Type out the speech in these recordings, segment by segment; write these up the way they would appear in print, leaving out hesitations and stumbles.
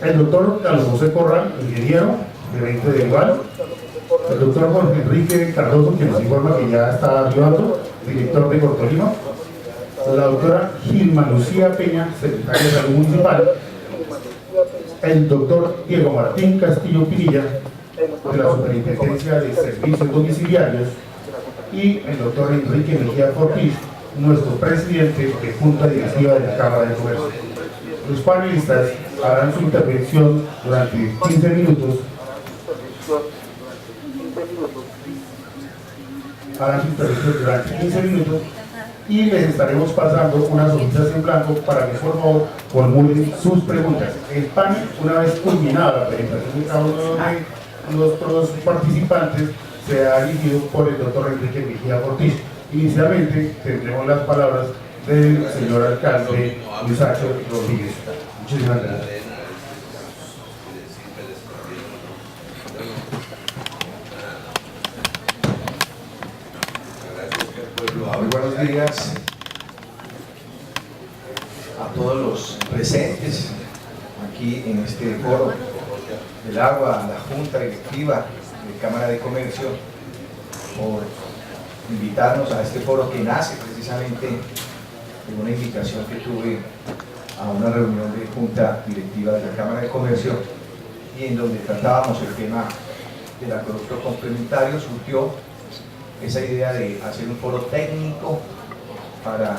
el doctor Carlos José Corral, ingeniero, gerente de Igual, el doctor Jorge Enrique Cardoso, que nos informa que ya está arribando, director de Cortolima, la doctora Gilma Lucía Peña, secretaria de Salud Municipal, el doctor Diego Martín Castillo Pinilla, de la Superintendencia de Servicios Domiciliarios, y el doctor Enrique Mejía Ortiz, nuestro presidente de Junta Directiva de la Cámara de Comercio. Los panelistas harán su intervención durante 15 minutos. Y les estaremos pasando unas hojitas en blanco para que por favor formulen sus preguntas. El panel, una vez culminada la presentación de cada uno de nuestros participantes, será dirigido por el doctor Enrique Mejía Ortiz. Inicialmente tendremos las palabras del señor alcalde Luis H. Rodríguez. Muchísimas gracias. Muy buenos días a todos los presentes aquí en este foro del agua, a la Junta Directiva de Cámara de Comercio, por invitarnos a este foro que nace precisamente de una invitación que tuve a una reunión de Junta Directiva de la Cámara de Comercio, y en donde tratábamos el tema del acueducto complementario. Surgió esa idea de hacer un foro técnico para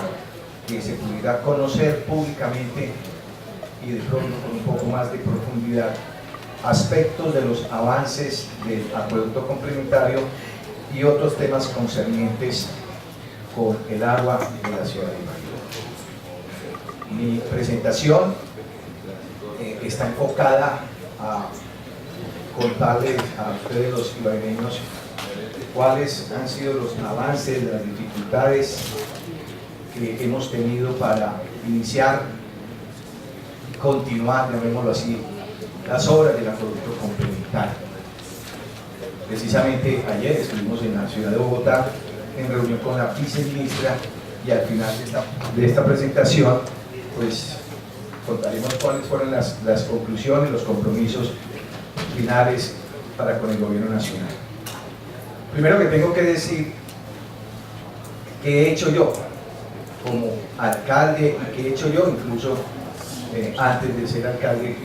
que se pudiera conocer públicamente y de pronto con un poco más de profundidad aspectos de los avances del acueducto complementario y otros temas concernientes con el agua de la ciudad de Ibagué. Mi presentación está enfocada a contarles a ustedes, los ibagueños, cuáles han sido los avances, las dificultades que hemos tenido para iniciar y continuar, llamémoslo así, las obras del acueducto complementario. Precisamente ayer estuvimos en la ciudad de Bogotá en reunión con la viceministra, y al final de esta presentación pues contaremos cuáles fueron las conclusiones, los compromisos finales para con el gobierno nacional. Primero que tengo que decir que he hecho yo como alcalde, y que he hecho yo incluso antes de ser alcalde,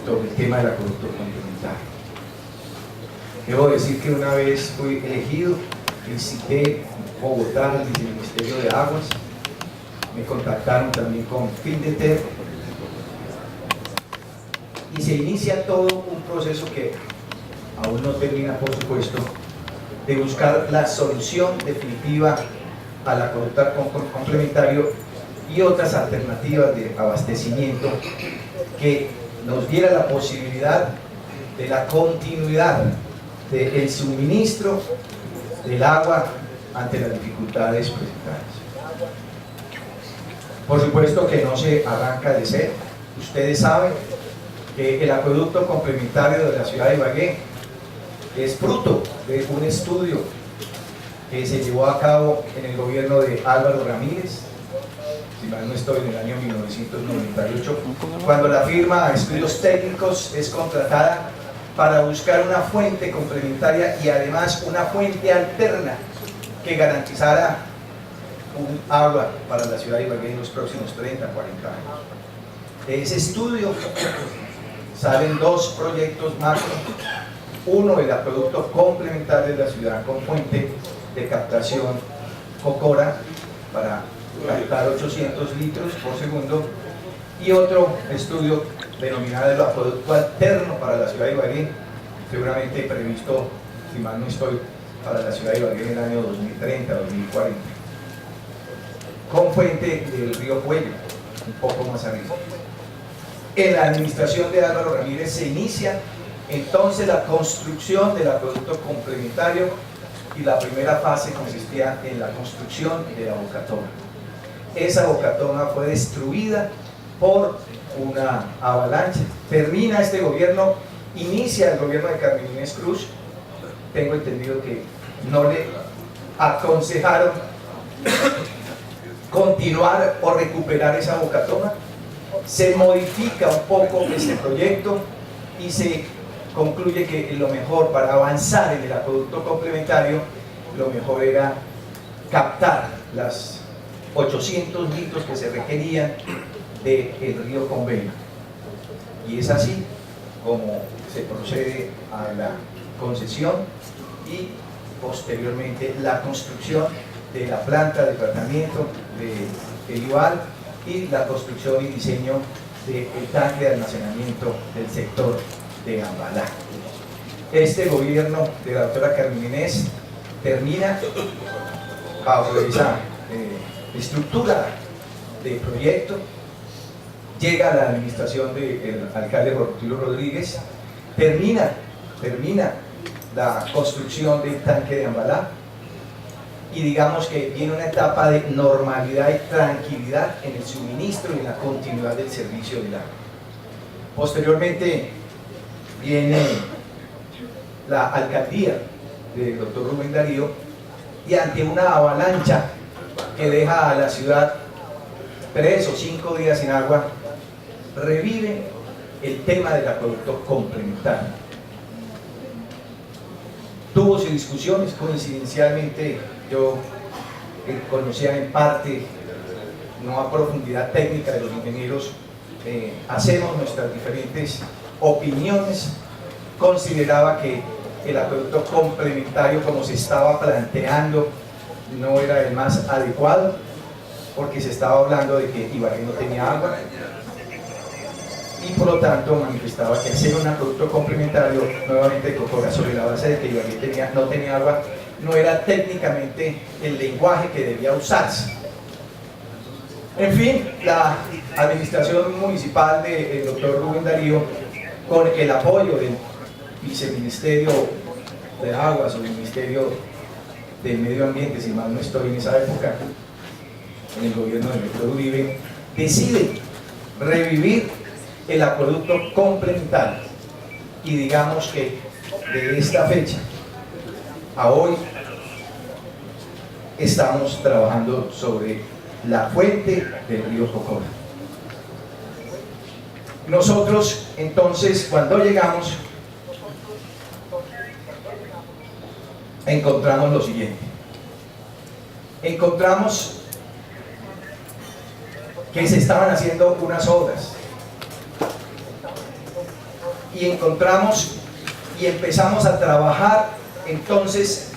sobre el tema del acueducto complementario. Debo decir que una vez fui elegido, visité Bogotá, el Viceministerio de Aguas, me contactaron también con Findeter, y se inicia todo un proceso que aún no termina, por supuesto, de buscar la solución definitiva al acueducto complementario y otras alternativas de abastecimiento que nos diera la posibilidad de la continuidad del suministro del agua ante las dificultades presentadas. Por supuesto que no se arranca de cero. Ustedes saben que el acueducto complementario de la ciudad de Ibagué es fruto de un estudio que se llevó a cabo en el gobierno de Álvaro Ramírez, si mal no estoy, en el año 1998, cuando la firma Estudios Técnicos es contratada para buscar una fuente complementaria y además una fuente alterna que garantizara un agua para la ciudad de Ibagué en los próximos 30, 40 años. De ese estudio salen dos proyectos macro: uno, el acueducto complementario de la ciudad con fuente de captación Cocora para captar 800 litros por segundo, y otro estudio denominado el acueducto alterno para la ciudad de Ibagué, seguramente previsto, si mal no estoy, para la ciudad de Ibagué en el año 2030, 2040, con fuente del río Cuello, un poco más arriba. En la administración de Álvaro Ramírez se inicia entonces la construcción del acueducto complementario, y la primera fase consistía en la construcción de la bocatoma. Esa bocatoma fue destruida por una avalancha. Termina este gobierno, inicia el gobierno de Carmen Inés Cruz. Tengo entendido que no le aconsejaron continuar o recuperar esa bocatoma, se modifica un poco este proyecto y se concluye que lo mejor para avanzar en el acueducto complementario, lo mejor era captar las 800 litros que se requerían del río Convenio. Y es así como se procede a la concesión y posteriormente la construcción de la planta de tratamiento del Igual y la construcción y diseño del tanque de almacenamiento del sector de Ambalá. Este gobierno de la doctora Carmen Inés termina bajo esa estructura de proyecto, llega a la administración del alcalde Rutilio Rodríguez, termina la construcción del tanque de Ambalá y digamos que viene una etapa de normalidad y tranquilidad en el suministro y en la continuidad del servicio del agua. Posteriormente viene la alcaldía del doctor Rubén Darío y ante una avalancha que deja a la ciudad 3 o 5 días sin agua, revive el tema del acueducto complementario. Tuvo sus discusiones, coincidencialmente yo conocía en parte, no a profundidad técnica de los ingenieros, hacemos nuestras diferentes opiniones. Consideraba que el acueducto complementario como se estaba planteando no era el más adecuado, porque se estaba hablando de que Ibagué no tenía agua y por lo tanto manifestaba que hacer un acueducto complementario nuevamente sobre la base de que Ibagué no tenía agua no era técnicamente el lenguaje que debía usarse. En fin, la administración municipal del doctor Rubén Darío, con el apoyo del viceministerio de Aguas o del Ministerio del Medio Ambiente, si mal no estoy en esa época, en el gobierno de Héctor Uribe, decide revivir el acueducto complementario. Y digamos que de esta fecha a hoy estamos trabajando sobre la fuente del río Cocora. Nosotros entonces, cuando llegamos, encontramos lo siguiente. Encontramos que se estaban haciendo unas obras y encontramos y empezamos a trabajar entonces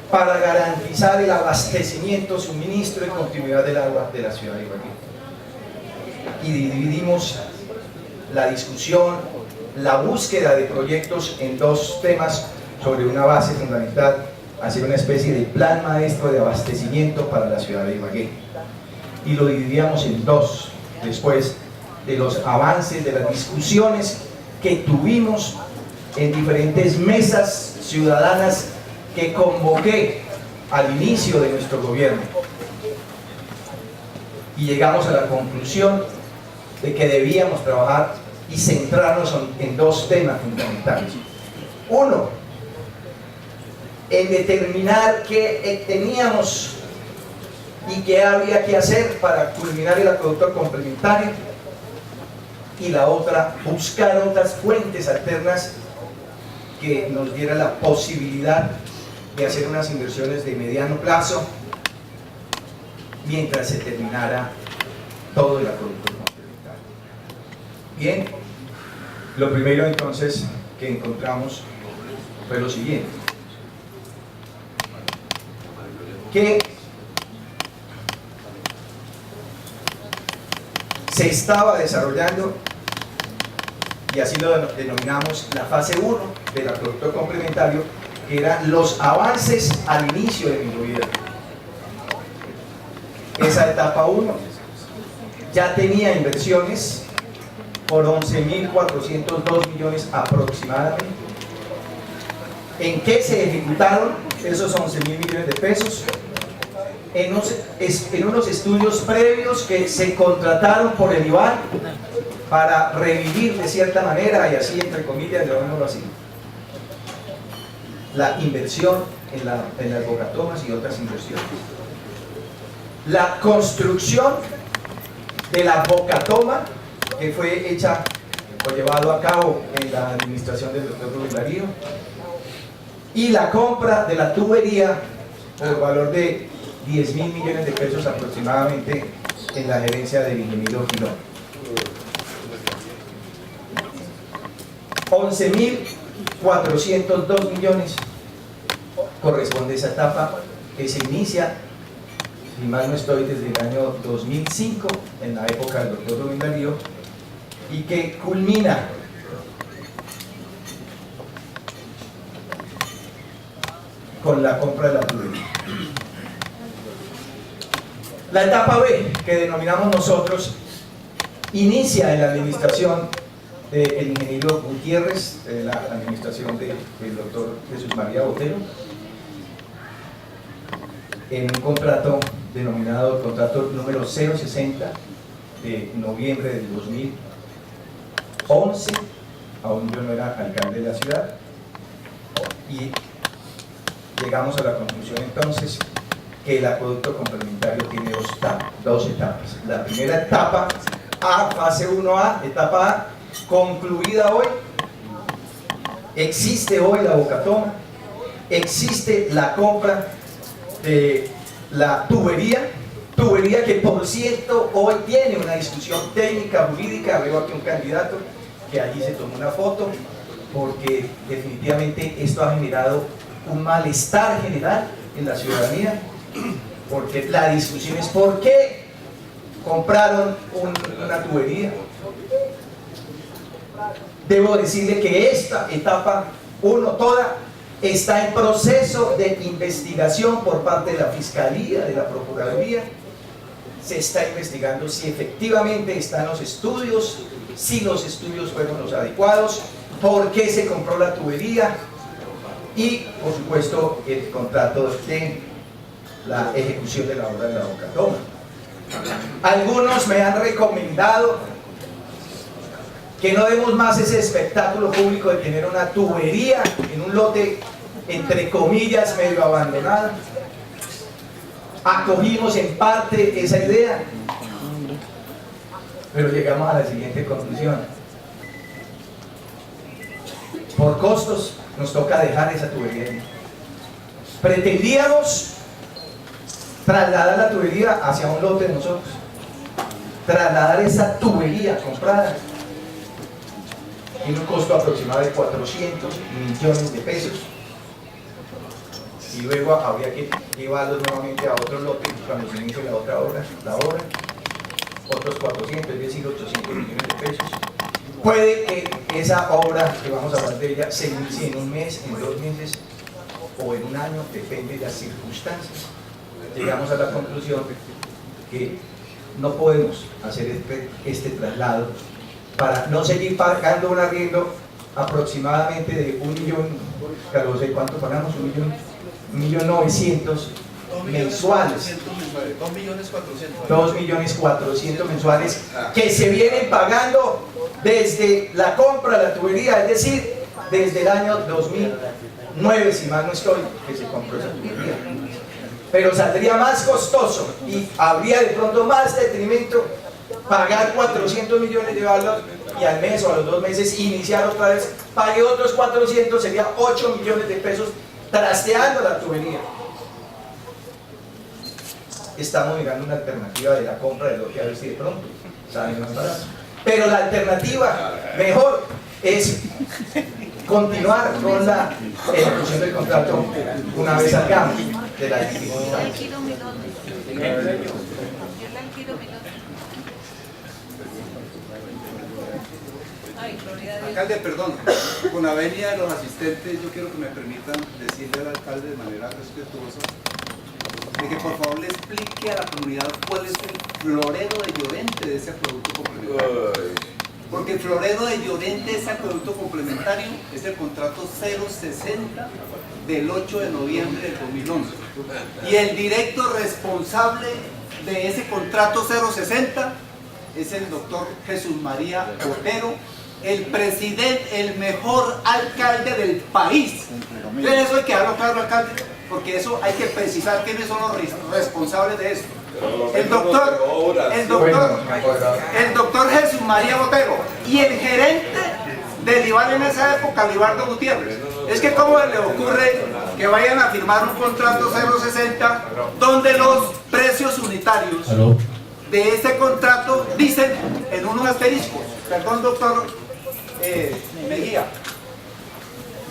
para garantizar el abastecimiento, suministro y continuidad del agua de la ciudad de Ibagué. Y dividimos la discusión, la búsqueda de proyectos en dos temas sobre una base fundamental, hacer una especie de plan maestro de abastecimiento para la ciudad de Ibagué. Y lo dividíamos en dos, después de los avances, de las discusiones que tuvimos en diferentes mesas ciudadanas que convoqué al inicio de nuestro gobierno. Y llegamos a la conclusión de que debíamos trabajar y centrarnos en dos temas fundamentales. Uno, en determinar qué teníamos y qué había que hacer para culminar el acueducto complementario, y la otra, buscar otras fuentes alternas que nos dieran la posibilidad de hacer unas inversiones de mediano plazo mientras se terminara todo el acueducto complementario. Bien, lo primero entonces que encontramos fue lo siguiente, que se estaba desarrollando, y así lo denominamos, la fase 1 del acueducto complementario, que eran los avances al inicio de mi gobierno. Esa etapa 1 ya tenía inversiones por 11.402 millones aproximadamente. ¿En qué se ejecutaron esos 11.000 millones de pesos? En unos estudios previos que se contrataron por el IVAL para revivir de cierta manera, y así entre comillas, llamémoslo así, la inversión en las bocatomas y otras inversiones. La construcción de la bocatoma que fue hecha o llevado a cabo en la administración del doctor Rubén Darío, y la compra de la tubería por valor de 10.000 millones de pesos aproximadamente en la gerencia del ingeniero Girón. 11.402 millones corresponde a esa etapa que se inicia, si mal no estoy, desde el año 2005, en la época del doctor Rubén Darío, y que culmina con la compra de la tubería. La etapa B, que denominamos nosotros, inicia en la administración del ingeniero Gutiérrez, de la administración del doctor Jesús María Botero, en un contrato denominado el contrato número 060 de noviembre del 2011, aún yo no era alcalde de la ciudad, y llegamos a la conclusión entonces que el acueducto complementario tiene dos etapas. La primera etapa A, fase 1A, etapa A, concluida hoy. Existe hoy la bocatoma, existe la compra de la tubería que por cierto hoy tiene una discusión técnica, jurídica. Veo aquí un candidato que allí se tomó una foto, porque definitivamente esto ha generado un malestar general en la ciudadanía, porque la discusión es por qué compraron una tubería. Debo decirle que esta etapa 1 toda está en proceso de investigación por parte de la Fiscalía, de la Procuraduría. Se está investigando si efectivamente están los estudios, si los estudios fueron los adecuados, por qué se compró la tubería y, por supuesto, el contrato de la ejecución de la obra de la bocatoma. Algunos me han recomendado que no demos más ese espectáculo público de tener una tubería en un lote, entre comillas, medio abandonado. Acogimos en parte esa idea, pero llegamos a la siguiente conclusión: por costos nos toca dejar esa tubería. Pretendíamos trasladar la tubería hacia un lote de nosotros, trasladar esa tubería comprada en un costo aproximado de 400 millones de pesos, y luego habría que llevarlos nuevamente a otro lote cuando se inicie la otra obra, otros 400, es decir, 800 millones de pesos. Puede que esa obra, que vamos a hablar de ella, se inicie en un mes, en 2 meses o en un año, depende de las circunstancias. Llegamos a la conclusión que no podemos hacer este traslado para no seguir pagando un arriendo aproximadamente de 1 millón, Carlos, ¿cuánto pagamos? 1.900.000 mensuales. 2.400.000 mensuales que se vienen pagando desde la compra de la tubería, es decir, desde el año 2009, si mal no estoy, que se compró esa tubería. Pero saldría más costoso y habría de pronto más detrimento pagar 400 millones, llevarlos, y al mes o a los 2 meses iniciar otra vez, pague otros 400, sería 8 millones de pesos trasteando la tubería. Estamos mirando una alternativa de la compra de lote, a ver si de pronto sale más barato. Pero la alternativa mejor es continuar con la ejecución del contrato una vez salgamos de la dificultad. Alcalde, perdón, con la venia de los asistentes, yo quiero que me permitan decirle al alcalde de manera respetuosa de que por favor le explique a la comunidad cuál es el florero de Llorente de ese acueducto complementario. Porque el florero de Llorente de ese acueducto complementario es el contrato 060 del 8 de noviembre del 2011. Y el directo responsable de ese contrato 060 es el doctor Jesús María Botero, el presidente, el mejor alcalde del país. ¿Ustedes eso hay que hablar claro, alcalde? porque eso hay que precisar quiénes son los responsables de esto. El doctor Jesús María Botero y el gerente del IVAL en esa época, Libardo Gutiérrez. Es que cómo le ocurre que vayan a firmar un contrato 060 donde los precios unitarios de este contrato dicen en unos asteriscos, perdón doctor Mejía,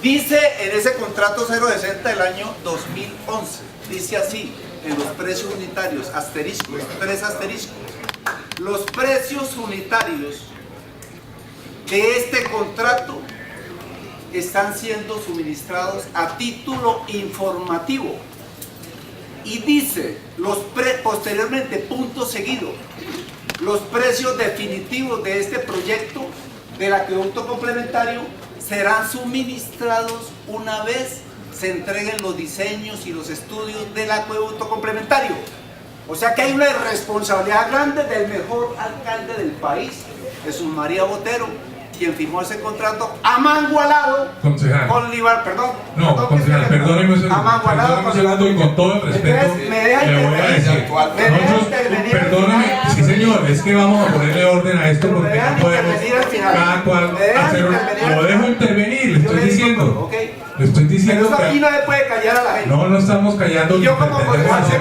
dice en ese contrato 060 del año 2011, dice así, en los precios unitarios, asteriscos, 3 asteriscos, los precios unitarios de este contrato están siendo suministrados a título informativo y dice, posteriormente, punto seguido, los precios definitivos de este proyecto del acueducto complementario serán suministrados una vez se entreguen los diseños y los estudios del acueducto complementario. O sea que hay una responsabilidad grande del mejor alcalde del país, Jesús María Botero, quien firmó ese contrato amangualado con Libar, perdóneme un segundo y con todo el respeto le voy a decir, perdóneme, sí señor, es que vamos a ponerle orden a esto porque no podemos cada cual hacer lo dejo intervenir, le estoy diciendo pero eso aquí no le puede callar a la gente. No estamos callando. Yo como tengo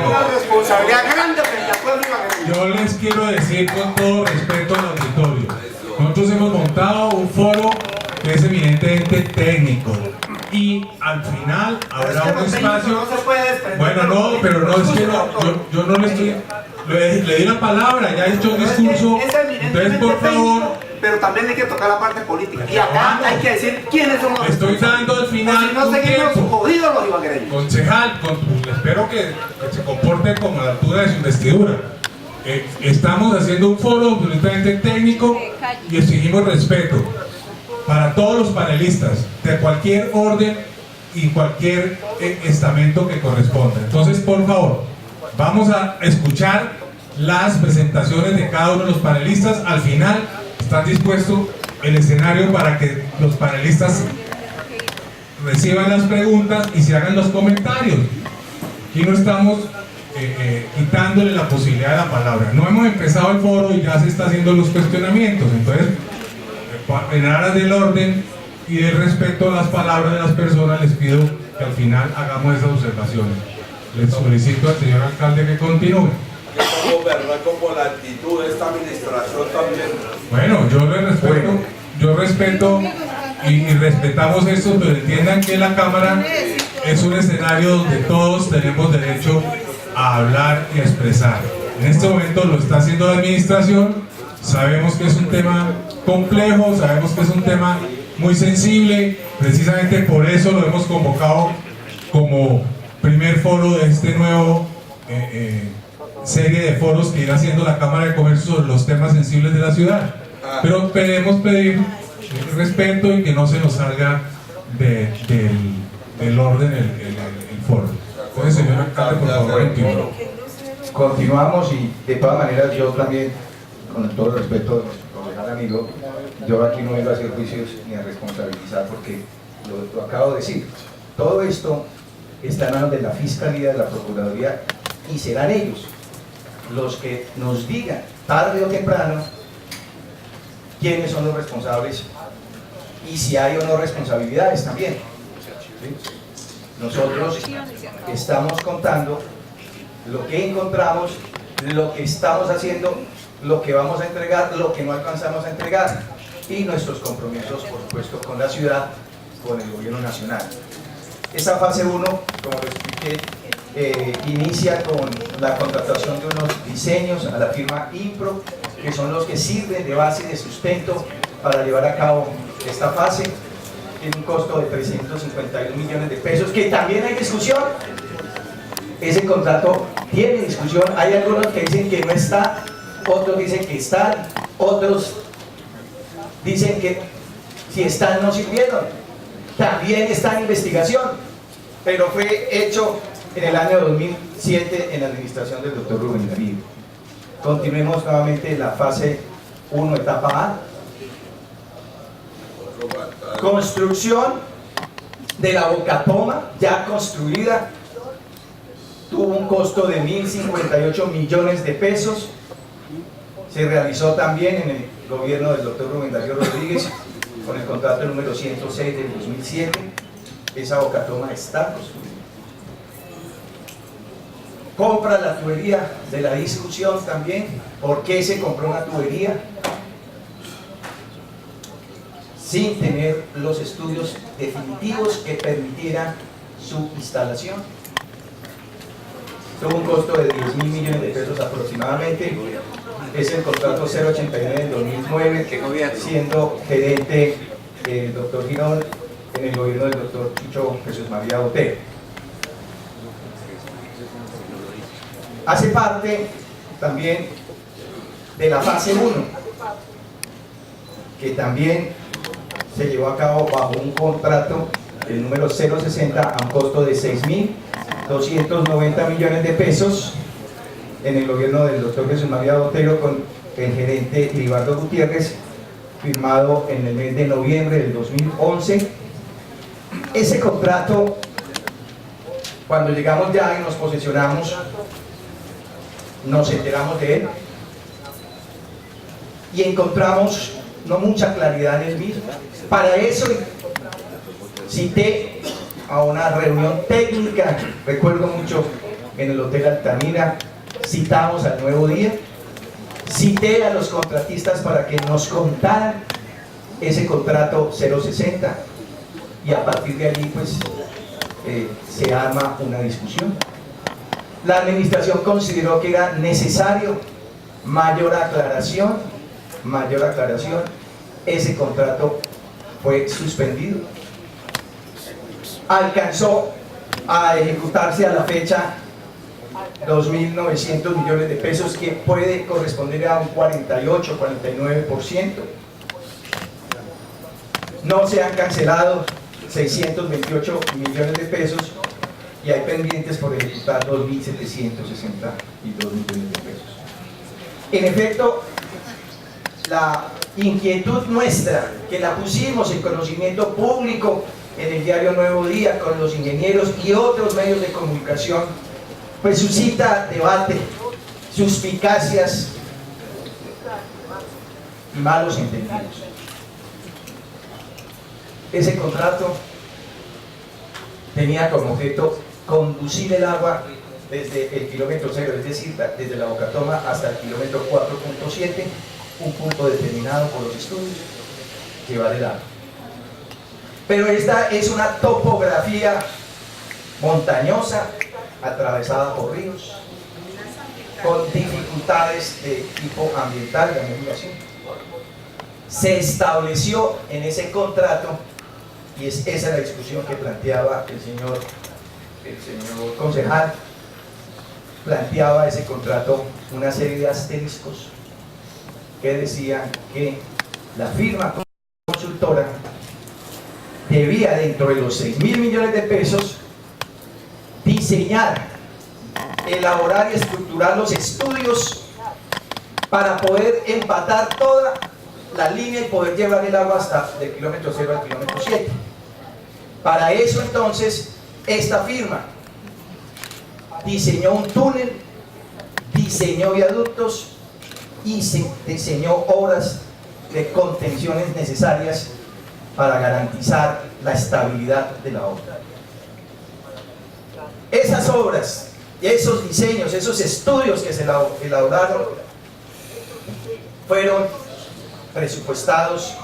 una responsabilidad grande frente al pueblo ibagueño. Yo les quiero decir con todo respeto al auditorio, nosotros hemos montado un foro que es eminentemente técnico y al final habrá un espacio. No se puede desprender. Bueno, no, pero no es que yo no le estoy. Le di la palabra, ya he hecho un discurso. Entonces, por favor. Pero también hay que tocar la parte política. Y acá hay que decir quiénes son los. Estoy dando al final. Si no seguimos jodidos los ibaguereños. Concejal, espero que se comporte como a la altura de su investidura. Estamos haciendo un foro absolutamente técnico y exigimos respeto para todos los panelistas de cualquier orden y cualquier estamento que corresponda. Entonces, por favor, vamos a escuchar las presentaciones de cada uno de los panelistas. Al final están dispuestos el escenario para que los panelistas reciban las preguntas y se hagan los comentarios. Aquí no estamos quitándole la posibilidad de la palabra. No hemos empezado el foro y ya se está haciendo los cuestionamientos. Entonces, en aras del orden y del respeto a las palabras de las personas, les pido que al final hagamos esas observaciones. Les solicito al señor alcalde que continúe. Como la actitud de esta administración también. Bueno, yo respeto y respetamos esto, pero entiendan que la Cámara es un escenario donde todos tenemos derecho a hablar y a expresar. En este momento lo está haciendo la administración, sabemos que es un tema complejo, sabemos que es un tema muy sensible, precisamente por eso lo hemos convocado como primer foro de este nuevo serie de foros que irá haciendo la Cámara de Comercio sobre los temas sensibles de la ciudad. Pero queremos pedir respeto y que no se nos salga del orden el foro. Entonces, señor alcalde, por favor, continuamos y de todas maneras yo también, con todo el respeto de nuestro concejal amigo, yo aquí no vengo a hacer juicios ni a responsabilizar porque lo acabo de decir. Todo esto está en manos de la Fiscalía, de la Procuraduría y serán ellos los que nos digan, tarde o temprano, quiénes son los responsables y si hay o no responsabilidades también. ¿Sí? Nosotros estamos contando lo que encontramos, lo que estamos haciendo, lo que vamos a entregar, lo que no alcanzamos a entregar y nuestros compromisos, por supuesto, con la ciudad, con el gobierno nacional. Esta fase 1, como lo expliqué, inicia con la contratación de unos diseños a la firma Impro, que son los que sirven de base y de sustento para llevar a cabo esta fase. Tiene un costo de 351 millones de pesos, que también hay discusión. Ese contrato tiene discusión, hay algunos que dicen que no está, otros dicen que están, otros dicen que si están no sirvieron. También está en investigación, pero fue hecho en el año 2007 en la administración del doctor Rubén Darío. Continuemos nuevamente la fase 1, etapa A. Construcción de la bocatoma ya construida tuvo un costo de 1.058 millones de pesos. Se realizó también en el gobierno del doctor Rubén Darío Rodríguez con el contrato número 106 del 2007, esa bocatoma está construida. Compra la tubería de la discusión también. ¿Por qué se compró una tubería sin tener los estudios definitivos que permitieran su instalación? Tuvo un costo de 10.000 millones de pesos aproximadamente. Es el contrato 089 del 2009, siendo gerente el doctor Girón en el gobierno del doctor Chicho Jesús María Botero. Hace parte también de la fase 1, que también se llevó a cabo bajo un contrato del número 060 a un costo de 6.290 millones de pesos en el gobierno del doctor Jesús María Botero con el gerente Iribardo Gutiérrez, firmado en el mes de noviembre del 2011. Ese contrato, cuando llegamos ya y nos posesionamos, nos enteramos de él y encontramos no mucha claridad en el mismo. Para eso cité a una reunión técnica, recuerdo mucho, en el Hotel Altamira. Citamos al Nuevo Día, cité a los contratistas para que nos contaran ese contrato 060 y a partir de allí pues se arma una discusión. La administración consideró que era necesario mayor aclaración, ese contrato fue suspendido. Alcanzó a ejecutarse a la fecha 2.900 millones de pesos, que puede corresponder a un 48-49%. No se han cancelado 628 millones de pesos y hay pendientes por ejecutar 2.762 millones de pesos. En efecto, la inquietud nuestra, que la pusimos en conocimiento público en el diario Nuevo Día con los ingenieros y otros medios de comunicación, pues suscita debate, suspicacias y malos entendidos. Ese contrato tenía como objeto conducir el agua desde el kilómetro 0, es decir, desde la Bocatoma hasta el kilómetro 4.7, un punto determinado por los estudios, llevar el agua. Pero esta es una topografía montañosa, atravesada por ríos, con dificultades de tipo ambiental, llamémoslo así. Se estableció en ese contrato, y esa es la discusión que planteaba el señor concejal, planteaba ese contrato una serie de asteriscos que decían que la firma consultora debía, dentro de los 6.000 millones de pesos, diseñar, elaborar y estructurar los estudios para poder empatar toda la línea y poder llevar el agua hasta del kilómetro 0 al kilómetro 7. Para eso entonces esta firma diseñó un túnel, diseñó viaductos y diseñó obras de contenciones necesarias para garantizar la estabilidad de la obra. Esas obras, esos diseños, esos estudios que se elaboraron fueron presupuestados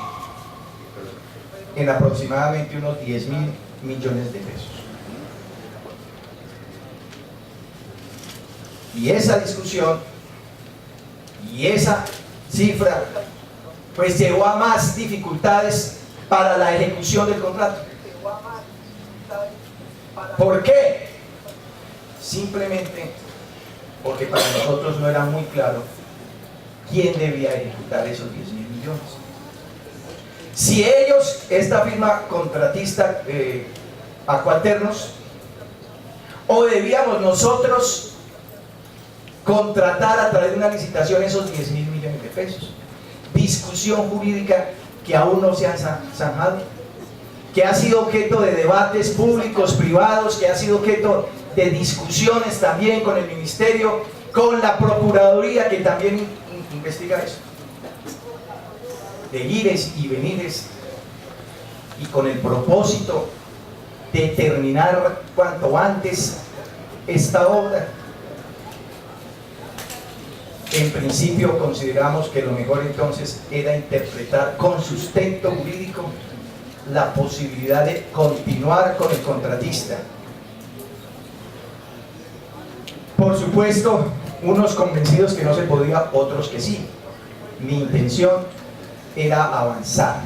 en aproximadamente unos 10.000 millones de pesos. Y esa discusión y esa cifra pues llevó a más dificultades para la ejecución del contrato. ¿Por qué? Simplemente porque para nosotros no era muy claro quién debía ejecutar esos 10.000 millones. Si ellos, esta firma contratista Acuaternos, o debíamos nosotros contratar a través de una licitación esos 10.000 millones de pesos. Discusión jurídica que aún no se ha zanjado, que ha sido objeto de debates públicos, privados, que ha sido objeto de discusiones también con el ministerio, con la Procuraduría que también investiga eso, de ires y venires, y con el propósito de terminar cuanto antes esta obra. En principio consideramos que lo mejor entonces era interpretar con sustento jurídico la posibilidad de continuar con el contratista. Por supuesto, unos convencidos que no se podía, otros que sí. Mi intención era avanzar.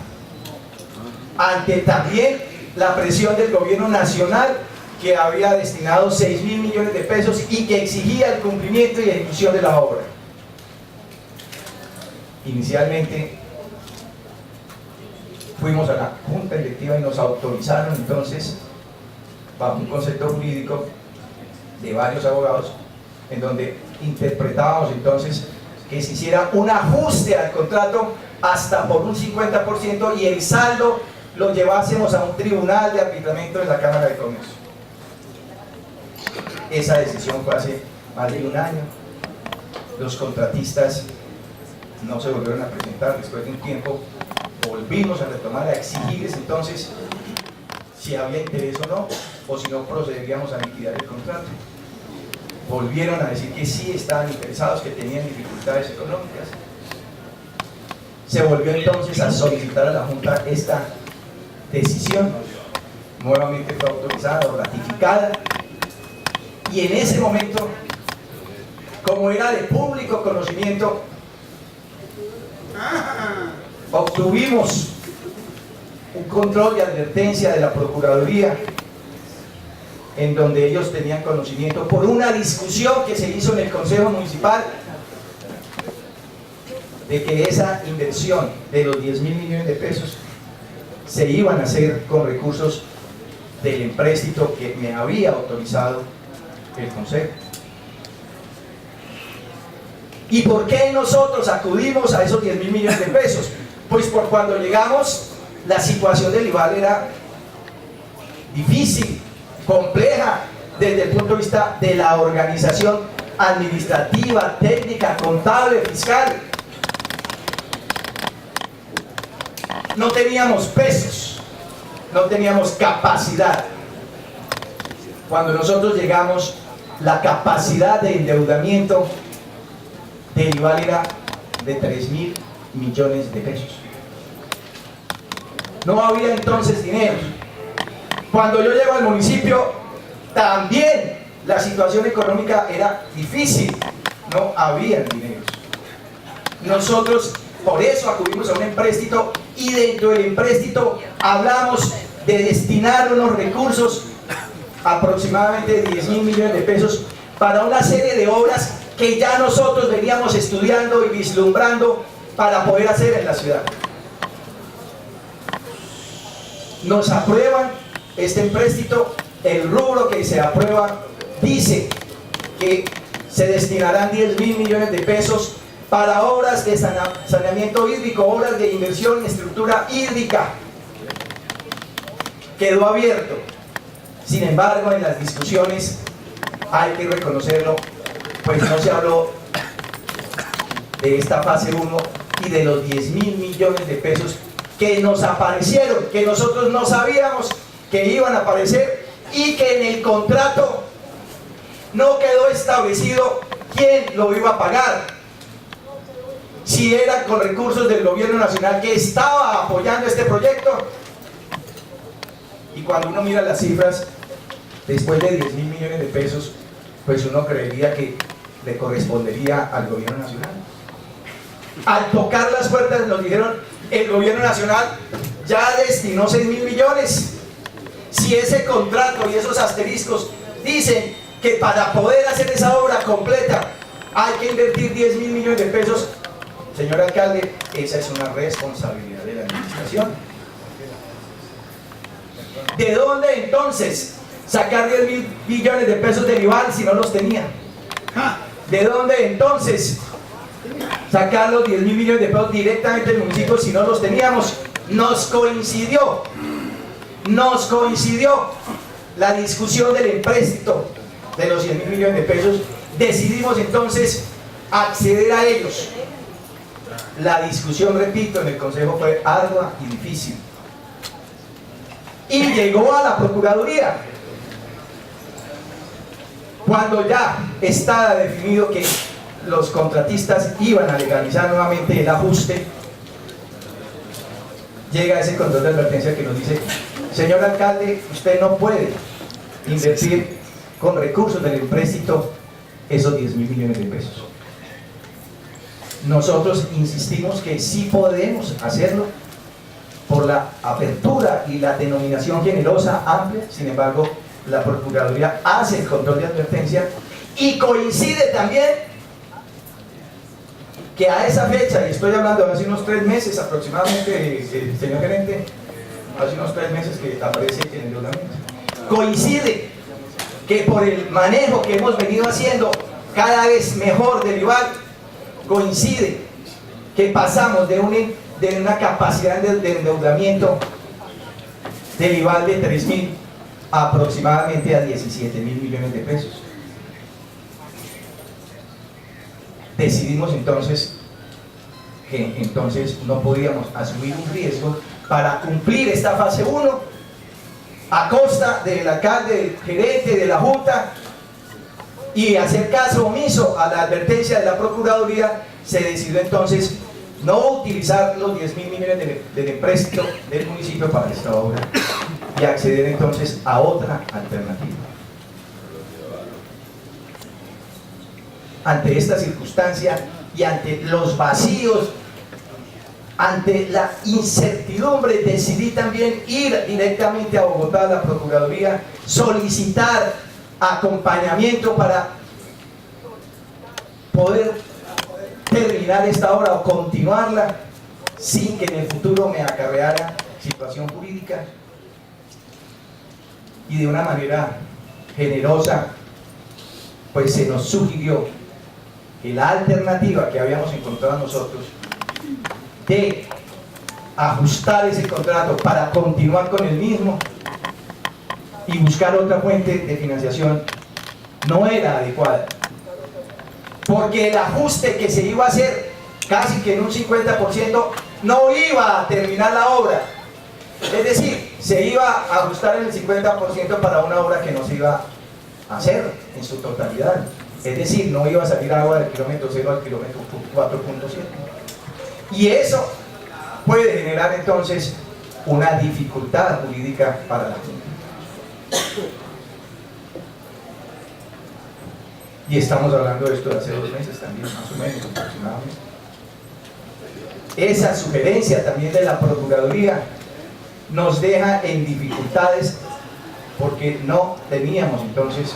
Ante también la presión del gobierno nacional, que había destinado 6.000 millones de pesos y que exigía el cumplimiento y ejecución de la obra. Inicialmente fuimos a la junta directiva y nos autorizaron entonces, bajo un concepto jurídico de varios abogados, en donde interpretábamos entonces que se hiciera un ajuste al contrato hasta por un 50% y el saldo lo llevásemos a un tribunal de arbitramiento de la Cámara de Comercio. Esa decisión fue hace más de un año. Los contratistas no se volvieron a presentar. Después de un tiempo volvimos a retomar, a exigirles entonces si había interés o no, o si no procederíamos a liquidar el contrato. Volvieron a decir que sí estaban interesados, que tenían dificultades económicas. Se volvió entonces a solicitar a la Junta esta decisión. Nuevamente fue autorizada o ratificada, y en ese momento, como era de público conocimiento, obtuvimos un control de advertencia de la Procuraduría, en donde ellos tenían conocimiento por una discusión que se hizo en el Consejo Municipal de que esa inversión de los 10.000 millones de pesos se iban a hacer con recursos del empréstito que me había autorizado el Consejo. ¿Y por qué nosotros acudimos a esos 10.000 millones de pesos? Pues por cuando llegamos, la situación del IVAL era difícil, compleja, desde el punto de vista de la organización administrativa, técnica, contable, fiscal. No teníamos pesos, no teníamos capacidad. Cuando nosotros llegamos, la capacidad de endeudamiento del IVAL era de 3.000 millones de pesos. No había entonces dinero. Cuando yo llego al municipio, también la situación económica era difícil, no había dinero. Nosotros por eso acudimos a un empréstito, y dentro del empréstito hablamos de destinar unos recursos, aproximadamente de 10.000 millones de pesos, para una serie de obras que ya nosotros veníamos estudiando y vislumbrando para poder hacer en la ciudad. Nos aprueban este empréstito. El rubro que se aprueba dice que se destinarán 10.000 millones de pesos para obras de saneamiento hídrico, obras de inversión en estructura hídrica. Quedó abierto. Sin embargo, en las discusiones, hay que reconocerlo, pues no se habló de esta fase 1 y de los 10.000 millones de pesos que nos aparecieron, que nosotros no sabíamos que iban a aparecer, y que en el contrato no quedó establecido quién lo iba a pagar. Si era con recursos del gobierno nacional que estaba apoyando este proyecto. Y cuando uno mira las cifras, después de 10.000 millones de pesos, pues uno creería que le correspondería al gobierno nacional. Al tocar las puertas nos dijeron, el gobierno nacional ya destinó 6.000 millones. Si ese contrato y esos asteriscos dicen que para poder hacer esa obra completa hay que invertir 10.000 millones de pesos, señor alcalde, esa es una responsabilidad de la administración. ¿De dónde entonces sacar 10.000 millones de pesos del IVAL si no los tenía? ¿De dónde entonces sacar los 10.000 millones de pesos directamente del municipio si no los teníamos? Nos coincidió la discusión del empréstito de los 100.000 millones de pesos, decidimos entonces acceder a ellos. La discusión, repito, en el Consejo fue ardua y difícil. Y llegó a la Procuraduría. Cuando ya estaba definido que los contratistas iban a legalizar nuevamente el ajuste, llega ese control de advertencia que nos dice: señor alcalde, usted no puede invertir con recursos del empréstito esos 10.000 millones de pesos. Nosotros insistimos que sí podemos hacerlo por la apertura y la denominación generosa, amplia. Sin embargo, la Procuraduría hace el control de advertencia y coincide también que a esa fecha, y estoy hablando de hace unos 3 meses aproximadamente, señor gerente, hace unos 3 meses que aparece en el endeudamiento, coincide que por el manejo que hemos venido haciendo cada vez mejor del IVAL, coincide que pasamos de una capacidad de endeudamiento del IVAL de 3.000 aproximadamente a 17.000 millones de pesos. Decidimos entonces que no podíamos asumir un riesgo para cumplir esta fase 1 a costa del alcalde, del gerente, de la junta, y hacer caso omiso a la advertencia de la Procuraduría. Se decidió entonces no utilizar los 10.000 millones del empréstito del municipio para esta obra y acceder entonces a otra alternativa. Ante esta circunstancia y ante los vacíos, ante la incertidumbre, decidí también ir directamente a Bogotá, a la Procuraduría, solicitar acompañamiento para poder terminar esta obra o continuarla sin que en el futuro me acarreara situación jurídica. Y de una manera generosa, pues se nos sugirió que la alternativa que habíamos encontrado nosotros de ajustar ese contrato para continuar con el mismo y buscar otra fuente de financiación no era adecuada, porque el ajuste que se iba a hacer casi que en un 50% no iba a terminar la obra. Es decir, se iba a ajustar en el 50% para una obra que no se iba a hacer en su totalidad. Es decir, no iba a salir agua del kilómetro 0 al kilómetro 4.7. Y eso puede generar entonces una dificultad jurídica para la gente. Y estamos hablando de esto de hace 2 meses también, más o menos, aproximadamente. Esa sugerencia también de la Procuraduría nos deja en dificultades porque no teníamos entonces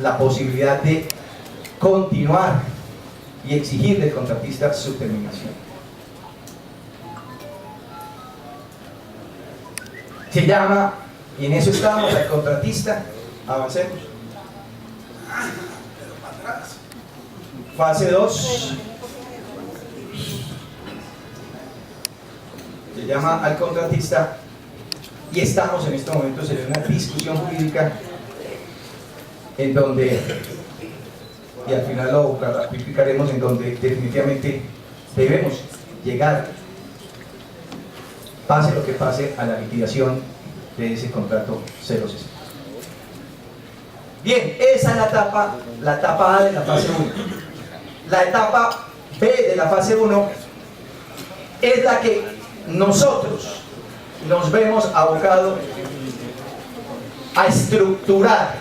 la posibilidad de continuar y exigir del contratista su terminación. Se llama, y en eso estamos, al contratista. Avancemos. Fase 2. Se llama al contratista y estamos en este momento en una discusión jurídica en donde, y al final lo ratificaremos, en donde definitivamente debemos llegar, pase lo que pase, a la liquidación de ese contrato 060. Bien, esa es la etapa A de la fase 1. La etapa B de la fase 1 es la que nosotros nos vemos abocados a estructurar,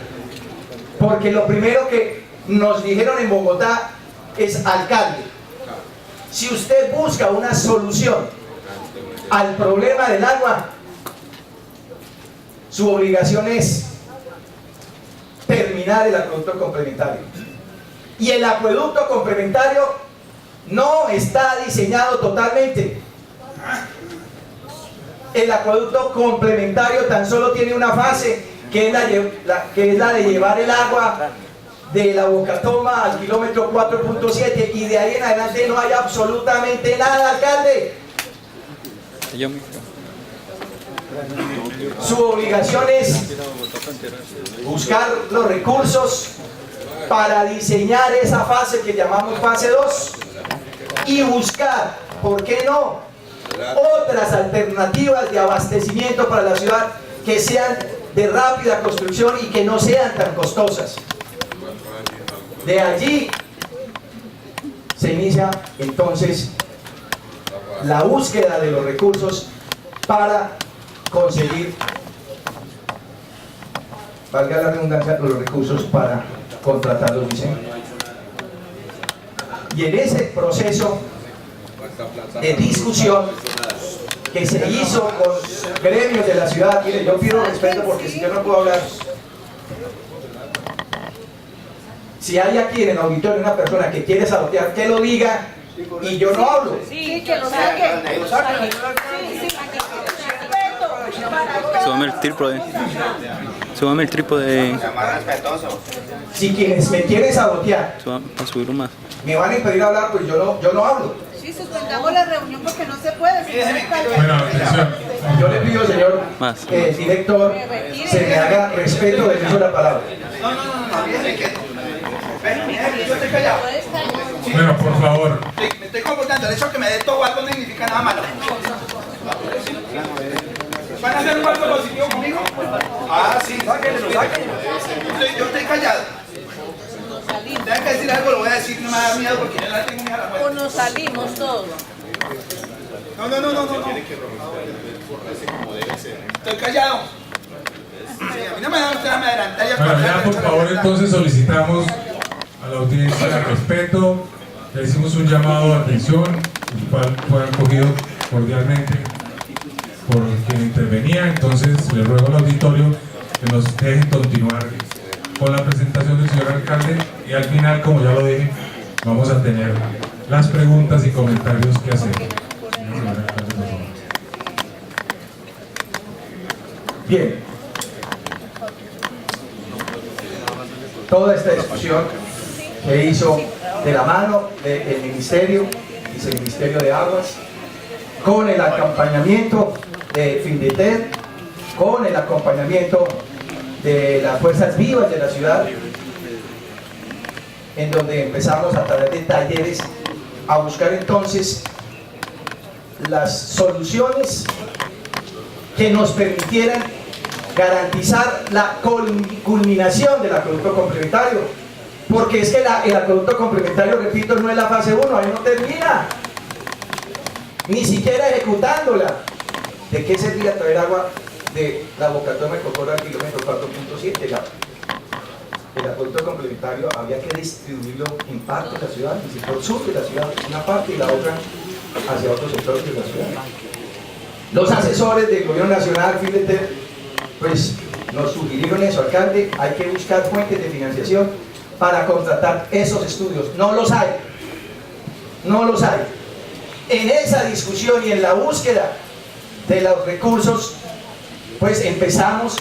porque lo primero que nos dijeron en Bogotá es: alcalde, si usted busca una solución al problema del agua, su obligación es terminar el acueducto complementario. Y el acueducto complementario no está diseñado totalmente. El acueducto complementario tan solo tiene una fase, que es la de llevar el agua de la Bocatoma al kilómetro 4.7, y de ahí en adelante no hay absolutamente nada, alcalde. Su obligación es buscar los recursos para diseñar esa fase que llamamos fase 2 y buscar, ¿por qué no?, otras alternativas de abastecimiento para la ciudad que sean de rápida construcción y que no sean tan costosas. De allí se inicia entonces la búsqueda de los recursos para conseguir, valga la redundancia, los recursos para contratar los diseños. Y en ese proceso de discusión que se hizo con gremios de la ciudad, mire, yo pido respeto porque si yo no puedo hablar. Si hay aquí en el auditorio una persona que quiere sabotear, que lo diga y yo no hablo. Sí, que lo saquen. Súbame el trípode. Súbame el trípode. Si quienes me quieren sabotear Para subirlo más. me van a impedir hablar, pues yo no hablo. Sí, suspendamos la reunión porque no se puede. Bueno, atención. Yo le pido, señor Más. director, se me haga respeto del uso de la palabra. Yo estoy callado. Bueno, por favor. Me estoy comportando. El hecho de que me dé todo algo no significa nada malo. ¿Van a hacer un algo positivo conmigo? Ah, sí, sáquenlo, sáquenlo. Yo estoy callado. Tengo que decir algo, lo voy a decir, no me da miedo porque yo no la tengo ni a la O muerte. nos salimos todos. No. Estoy callado. Sí, a mí no me da usted a me adelantar. Bueno, ya por favor entonces solicitamos a la audiencia respeto, le hicimos un llamado de atención, el cual fue acogido cordialmente por quien intervenía, entonces le ruego al auditorio que nos dejen continuar con la presentación del señor alcalde y al final, como ya lo dije, vamos a tener las preguntas y comentarios que hacer. Señor alcalde, por favor. Bien. Toda esta discusión se hizo de la mano del Ministerio, Viceministerio de Aguas, con el acompañamiento de Findeter, con el acompañamiento de las fuerzas vivas de la ciudad, en donde empezamos a través de talleres a buscar entonces las soluciones que nos permitieran garantizar la culminación del acueducto complementario, porque es que el acueducto complementario, repito, no es la fase 1, ahí no termina, ni siquiera ejecutándola. ¿De qué servía traer agua de la Bocatoma de Cocora al kilómetro 4.7? El acueducto complementario había que distribuirlo en parte de la ciudad, en el sector sur de la ciudad, una parte y la otra hacia otros sectores de la ciudad. Los asesores del gobierno nacional, Findeter, pues nos sugirieron eso, alcalde, hay que buscar fuentes de financiación para contratar esos estudios. No los hay. En esa discusión y en la búsqueda de los recursos, pues empezamos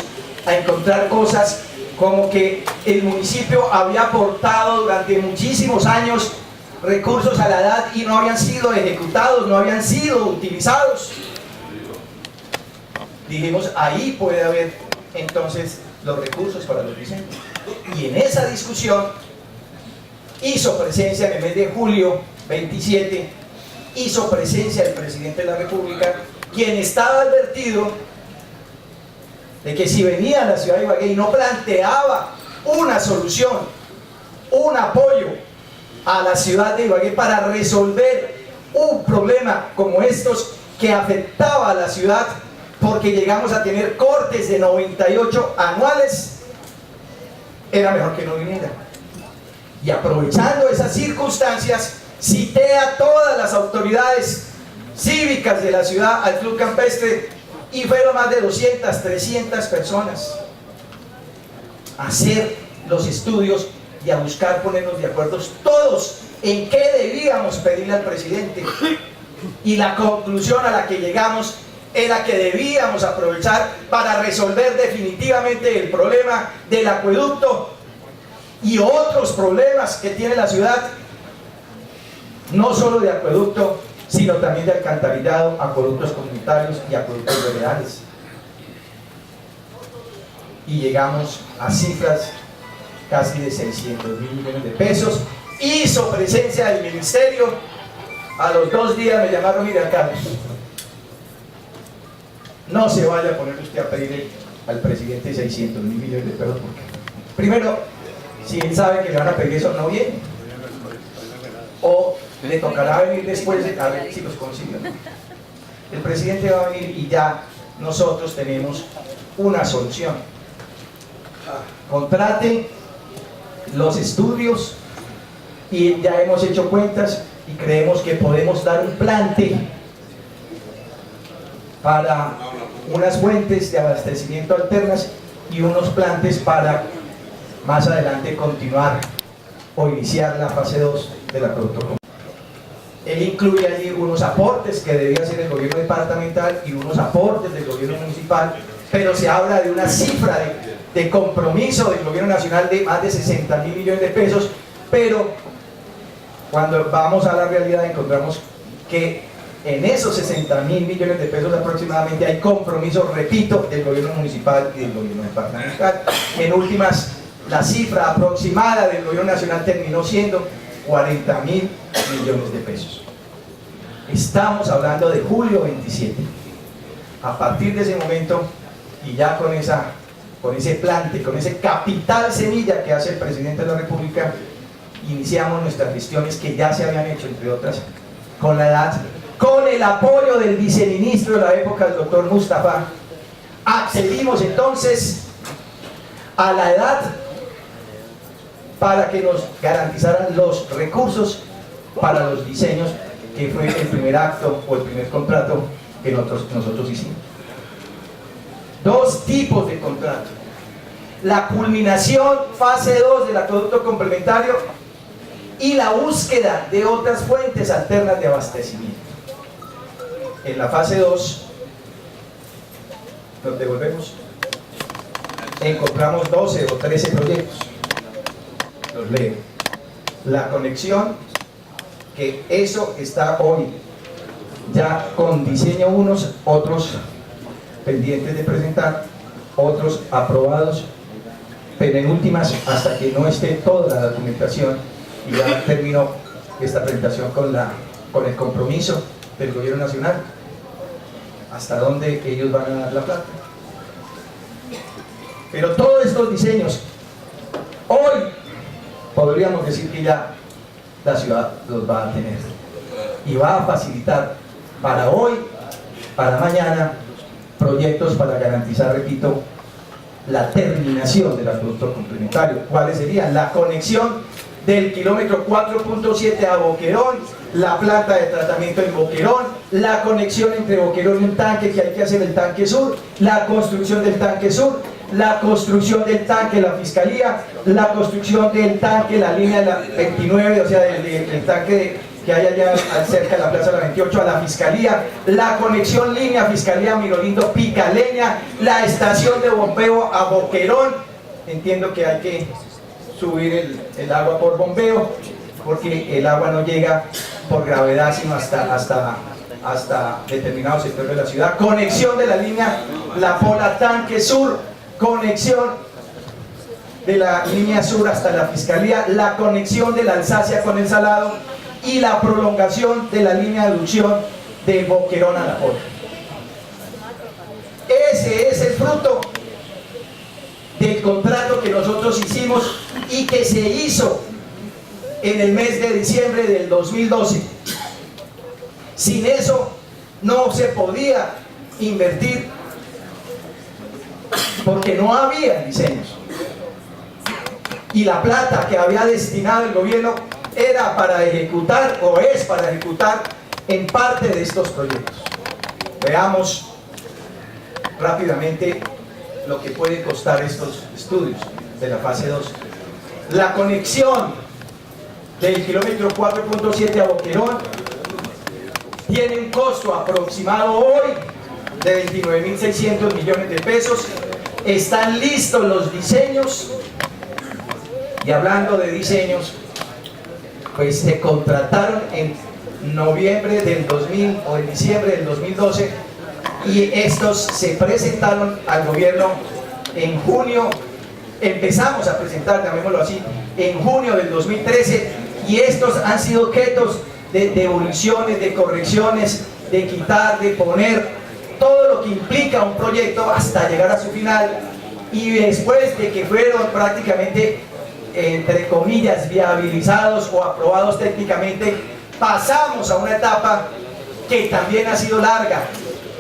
a encontrar cosas como que el municipio había aportado durante muchísimos años recursos a la edad y no habían sido ejecutados, no habían sido utilizados. Dijimos, ahí puede haber entonces los recursos para los diseños. Y en esa discusión hizo presencia en el mes de julio 27, hizo presencia el presidente de la República, quien estaba advertido de que si venía a la ciudad de Ibagué y no planteaba una solución, un apoyo a la ciudad de Ibagué para resolver un problema como estos que afectaba a la ciudad, porque llegamos a tener cortes de 98 anuales, era mejor que no viniera. Y aprovechando esas circunstancias, cité a todas las autoridades cívicas de la ciudad al club campestre y fueron más de 200, 300 personas a hacer los estudios y a buscar ponernos de acuerdo todos en qué debíamos pedirle al presidente. Y la conclusión a la que llegamos era que debíamos aprovechar para resolver definitivamente el problema del acueducto y otros problemas que tiene la ciudad, no solo de acueducto, sino también de alcantarillado, acueductos comunitarios y acueductos veredales. y llegamos a cifras casi de 600.000 millones de pesos. Hizo presencia del ministerio, a los 2 días me llamaron: mire, Carlos, no se vaya a poner usted a pedir al presidente 600.000 millones de pesos, porque primero, si él sabe que le van a pedir eso, no viene, o le tocará venir después a ver si los consigue, ¿no? El presidente va a venir y ya nosotros tenemos una solución. Contrate los estudios y ya hemos hecho cuentas y creemos que podemos dar un plante para unas fuentes de abastecimiento alternas y unos plantes para más adelante continuar o iniciar la fase 2 del acueducto. Él incluye allí unos aportes que debía hacer el gobierno departamental y unos aportes del gobierno municipal, pero se habla de una cifra de compromiso del gobierno nacional de más de 60.000 millones de pesos, pero cuando vamos a la realidad encontramos que en esos 60.000 millones de pesos aproximadamente hay compromiso, repito, del gobierno municipal y del gobierno departamental. En últimas, la cifra aproximada del gobierno nacional terminó siendo 40.000 millones de pesos. Estamos hablando de julio 27. A partir de ese momento, y ya con ese plante, con ese capital semilla que hace el presidente de la República, iniciamos nuestras gestiones que ya se habían hecho, entre otras, con la edad, con el apoyo del viceministro de la época, el doctor Mustafa. Accedimos entonces a la edad para que nos garantizaran los recursos para los diseños, que fue el primer acto o el primer contrato que nosotros hicimos. 2 tipos de contrato: la culminación, fase 2 del acueducto complementario, y la búsqueda de otras fuentes alternas de abastecimiento. En la fase 2 nos devolvemos, encontramos 12 o 13 proyectos. Los leo. La conexión, que eso está hoy ya con diseño, unos, otros pendientes de presentar, otros aprobados, pero en últimas, hasta que no esté toda la documentación, y ya terminó esta presentación con el compromiso del gobierno nacional, hasta dónde ellos van a dar la plata. Pero todos estos diseños, hoy podríamos decir que ya la ciudad los va a tener y va a facilitar para hoy, para mañana, proyectos para garantizar, repito, la terminación del acueducto complementario. ¿Cuáles serían? La conexión del kilómetro 4.7 a Boquerón, la planta de tratamiento en Boquerón, la conexión entre Boquerón y un tanque que hay que hacer, el tanque sur, la construcción del tanque sur, la construcción del tanque, la fiscalía, la construcción del tanque, la línea de la 29, o sea, del tanque que hay allá cerca de la plaza de la 28 a la fiscalía, la conexión línea fiscalía Mirolindo Picaleña, la estación de bombeo a Boquerón. Entiendo que hay que subir el agua por bombeo, porque el agua no llega por gravedad sino hasta determinado sector de la ciudad. Conexión de la línea La Pola Tanque Sur, conexión de la línea sur hasta la fiscalía, la conexión de la Alsacia con el Salado y la prolongación de la línea de aducción de Boquerón a La Pola. Ese es el fruto del contrato que nosotros hicimos y que se hizo en el mes de diciembre del 2012. Sin eso no se podía invertir porque no había diseños, y la plata que había destinado el gobierno era para ejecutar, o es para ejecutar en parte de estos proyectos. Veamos rápidamente lo que puede costar estos estudios de la fase 2. La conexión del kilómetro 4.7 a Boquerón tiene un costo aproximado hoy de 29.600 millones de pesos. Están listos los diseños, y hablando de diseños, pues se contrataron en noviembre del 2000 o en diciembre del 2012, y estos se presentaron al gobierno en junio, empezamos a presentar, llamémoslo así, en junio del 2013, y estos han sido objetos de devoluciones, de correcciones, de quitar, de poner, todo lo que implica un proyecto hasta llegar a su final, y después de que fueron prácticamente, entre comillas, viabilizados o aprobados técnicamente, pasamos a una etapa que también ha sido larga,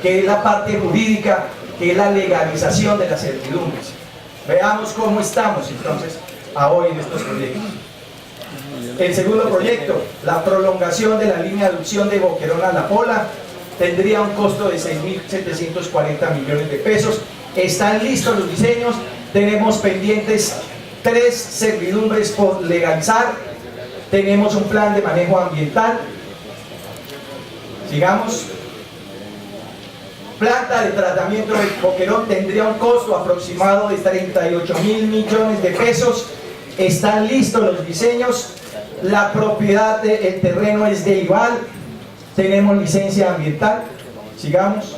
que es la parte jurídica, que es la legalización de las certidumbres. Veamos cómo estamos entonces a hoy en estos proyectos. El segundo proyecto, la prolongación de la línea de aducción de Boquerón a La Pola, tendría un costo de 6.740 millones de pesos. Están listos los diseños, tenemos pendientes 3 servidumbres por legalizar, tenemos un plan de manejo ambiental. Sigamos. Planta de tratamiento de Boquerón tendría un costo aproximado de 38.000 millones de pesos. Están listos los diseños, la propiedad del terreno es de IVAL, tenemos licencia ambiental. Sigamos.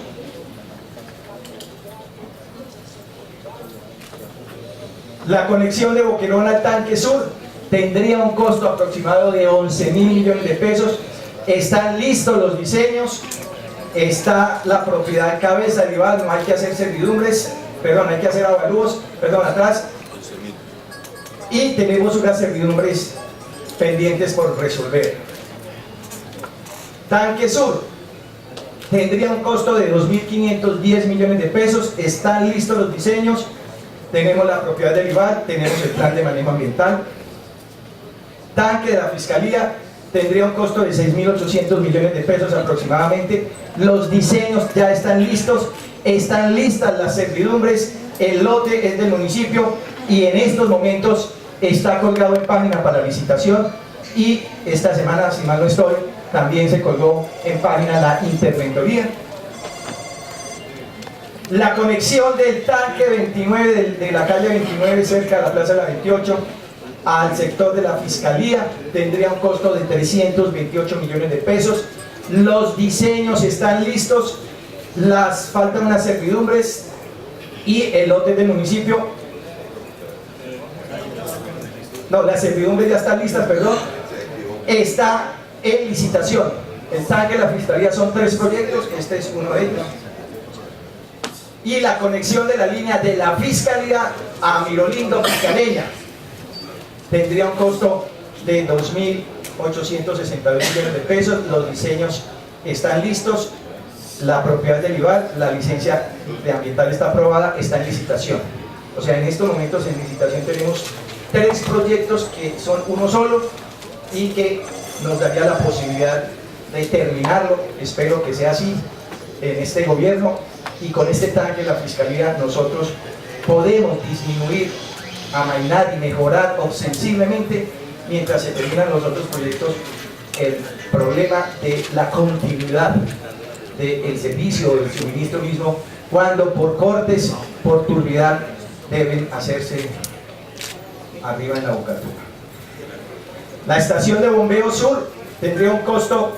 La conexión de Boquerón al tanque sur tendría un costo aproximado de 11.000 millones de pesos. Están listos los diseños, está la propiedad en cabeza de IVAL, no hay que hacer servidumbres, perdón, hay que hacer avalúos, perdón, atrás. Y tenemos unas servidumbres pendientes por resolver. Tanque sur tendría un costo de 2.510 millones de pesos, están listos los diseños, tenemos la propiedad del IVAL, tenemos el plan de manejo ambiental. Tanque de la Fiscalía tendría un costo de 6.800 millones de pesos aproximadamente. Los diseños ya están listos, están listas las servidumbres, el lote es del municipio y en estos momentos está colgado en página para licitación, y esta semana, si mal no estoy, también se colgó en página la interventoría. La conexión del tanque 29 de la calle 29 cerca de la plaza de la 28 al sector de la Fiscalía tendría un costo de 328 millones de pesos. Los diseños están listos, faltan unas servidumbres y el lote del municipio. No, las servidumbres ya están listas, perdón. Está en licitación. El tanque de la Fiscalía son 3 proyectos, este es uno de ellos. Y la conexión de la línea de la Fiscalía a Mirolindo, Fiscaleña, tendría un costo de 2.862 millones de pesos. Los diseños están listos, la propiedad del IVAL, la licencia de ambiental está aprobada, está en licitación. O sea, en estos momentos en licitación tenemos 3 proyectos que son uno solo y que nos daría la posibilidad de terminarlo. Espero que sea así en este gobierno, y con este tanque de la Fiscalía nosotros podemos disminuir, amainar y mejorar ostensiblemente, mientras se terminan los otros proyectos, el problema de la continuidad del servicio, del suministro mismo, cuando por cortes, por turbidez, deben hacerse arriba en la bocatura. La estación de bombeo sur tendría un costo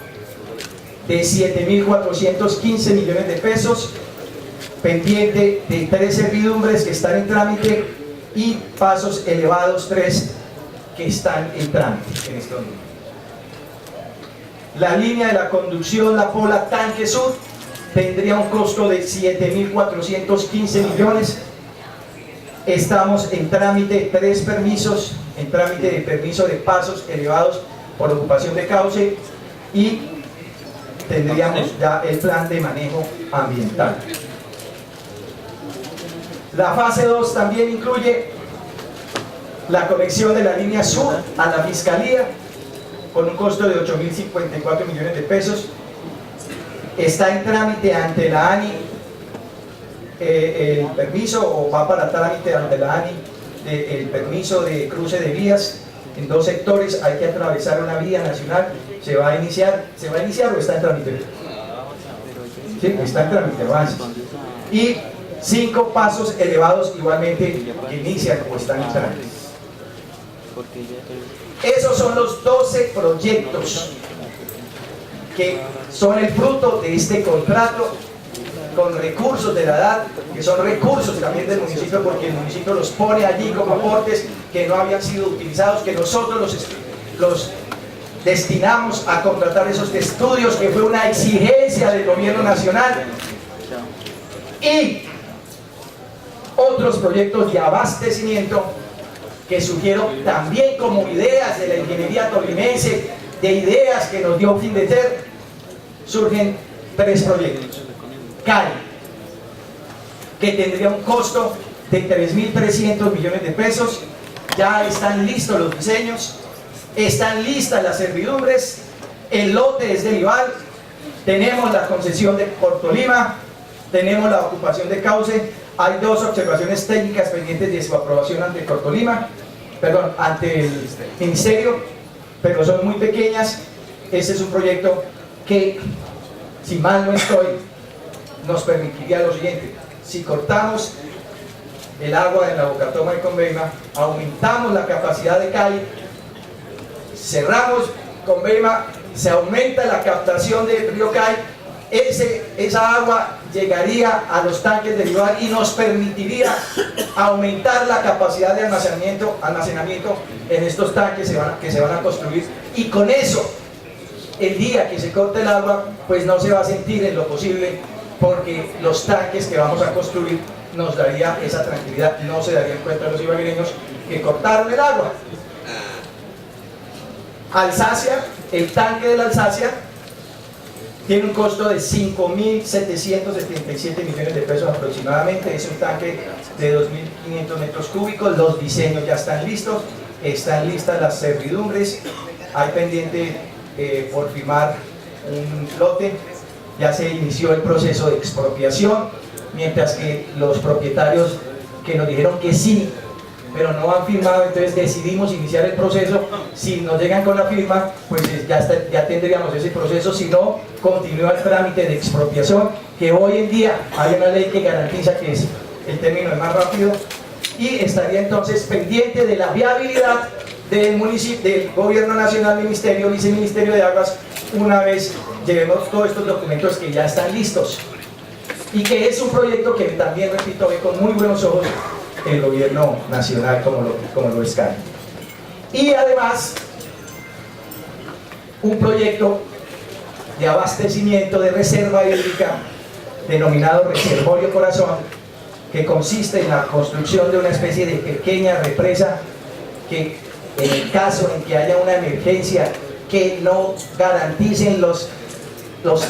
de 7.415 millones de pesos, pendiente de 3 servidumbres que están en trámite y pasos elevados 3 que están en trámite en este momento. La línea de la conducción La Pola Tanque Sur tendría un costo de 7.415 millones. Estamos en trámite 3 permisos, en trámite de permiso de pasos elevados por ocupación de cauce, y tendríamos ya el plan de manejo ambiental. La fase 2 también incluye la conexión de la línea sur a la Fiscalía con un costo de 8.054 millones de pesos. Está en trámite ante la ANI el permiso, o va para trámite ante la ANI el permiso de cruce de vías en 2 sectores. Hay que atravesar una vía nacional. ¿Se va a iniciar o está en trámite? Sí, está en trámite, avance. Y 5 pasos elevados igualmente que inician o están en trámite. Esos son los 12 proyectos que son el fruto de este contrato con recursos de la edad, que son recursos también del municipio, porque el municipio los pone allí como aportes que no habían sido utilizados, que nosotros los destinamos a contratar esos estudios, que fue una exigencia del gobierno nacional, y otros proyectos de abastecimiento que surgieron también como ideas de la ingeniería tolimense, de ideas que nos dio Findeter. Surgen 3 proyectos. CAI, que tendría un costo de 3.300 millones de pesos. Ya están listos los diseños, están listas las servidumbres, el lote es del IVAL, tenemos la concesión de Cortolima, tenemos la ocupación de Cauce. Hay 2 observaciones técnicas pendientes de su aprobación ante Cortolima, perdón, ante el ministerio, pero son muy pequeñas. Este es un proyecto que, si mal no estoy, nos permitiría lo siguiente: si cortamos el agua en la Bocatoma de Conveima, aumentamos la capacidad de CAI, cerramos Conveima, se aumenta la captación del río CAI, esa agua llegaría a los tanques del IVAL y nos permitiría aumentar la capacidad de almacenamiento en estos tanques que se van a construir, y con eso, el día que se corte el agua, pues no se va a sentir en lo posible, porque los tanques que vamos a construir nos daría esa tranquilidad. No se darían cuenta los ibaguereños que cortaron el agua. Alsacia, el tanque de la Alsacia tiene un costo de 5.777 millones de pesos aproximadamente. Es un tanque de 2.500 metros cúbicos. Los diseños ya están listos, están listas las servidumbres, hay pendiente por firmar un lote. Ya se inició el proceso de expropiación, mientras que los propietarios que nos dijeron que sí, pero no han firmado, entonces decidimos iniciar el proceso. Si nos llegan con la firma, pues ya tendríamos ese proceso. Si no, continúa el trámite de expropiación, que hoy en día hay una ley que garantiza que es el término más rápido, y estaría entonces pendiente de la viabilidad del municipio, del gobierno nacional, ministerio, viceministerio de aguas, una vez llevemos todos estos documentos que ya están listos, y que es un proyecto que también, repito, ve con muy buenos ojos el gobierno nacional, como lo es CAI. Y además, un proyecto de abastecimiento de reserva hídrica denominado Reservorio Corazón, que consiste en la construcción de una especie de pequeña represa que, en el caso en que haya una emergencia que no garanticen los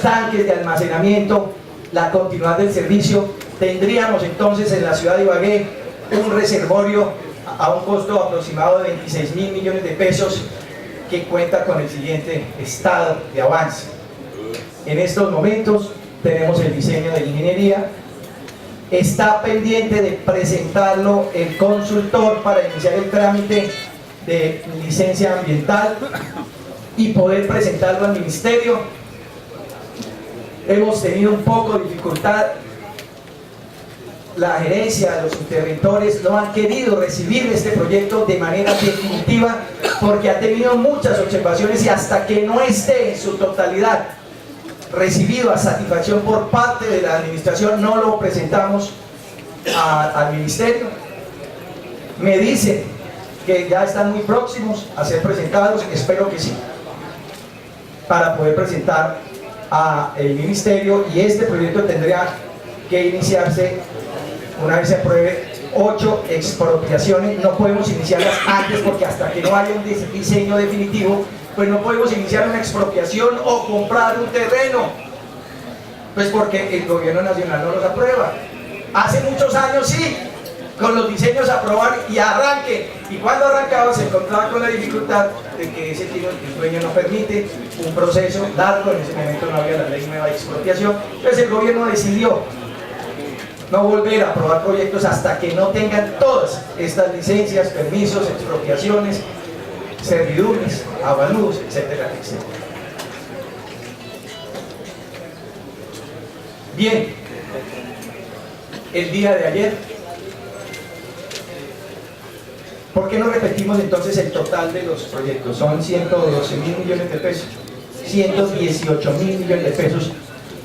tanques de almacenamiento, la continuidad del servicio, tendríamos entonces en la ciudad de Ibagué un reservorio a un costo aproximado de 26.000 millones de pesos, que cuenta con el siguiente estado de avance. En estos momentos tenemos el diseño de ingeniería, está pendiente de presentarlo el consultor para iniciar el trámite de licencia ambiental y poder presentarlo al ministerio. Hemos tenido un poco de dificultad. La gerencia, los interventores no han querido recibir este proyecto de manera definitiva, porque ha tenido muchas observaciones, y hasta que no esté en su totalidad recibido a satisfacción por parte de la administración, no lo presentamos al ministerio. Me dicen que ya están muy próximos a ser presentados, espero que sí, para poder presentar al ministerio, y este proyecto tendría que iniciarse una vez se apruebe. 8 expropiaciones, no podemos iniciarlas antes, porque hasta que no haya un diseño definitivo, pues no podemos iniciar una expropiación o comprar un terreno, pues porque el gobierno nacional no los aprueba. Hace muchos años sí, con los diseños aprobar y arranque, y cuando arrancaba se encontraba con la dificultad de que ese tiro el dueño no permite, un proceso largo. En ese momento no había la ley nueva de expropiación, entonces el gobierno decidió no volver a aprobar proyectos hasta que no tengan todas estas licencias, permisos, expropiaciones, servidumbres, avaludos, etcétera, etcétera. Bien, el día de ayer, ¿por qué no repetimos entonces el total de los proyectos? Son 112.000 millones de pesos, 118.000 millones de pesos.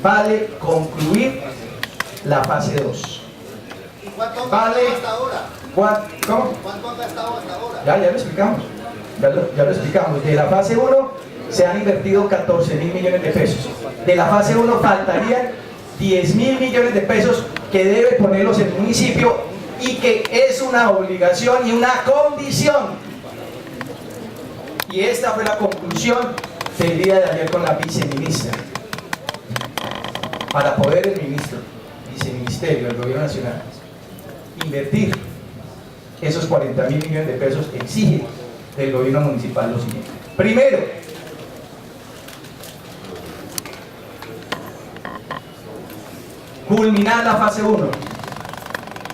Vale concluir la fase 2. ¿Cuánto han Vale. gastado hasta ahora? ¿Cómo? ¿Cuánto han gastado hasta ahora? Ya lo explicamos. Ya lo explicamos. De la fase 1 se han invertido 14.000 millones de pesos. De la fase 1 faltarían 10.000 millones de pesos que debe ponerlos el municipio y que es una obligación y una condición. Y esta fue la conclusión del día de ayer con la viceministra. Para poder el viceministerio del Gobierno Nacional invertir esos 40.000 millones de pesos, exige del gobierno municipal lo siguiente. Primero, culminar la fase 1.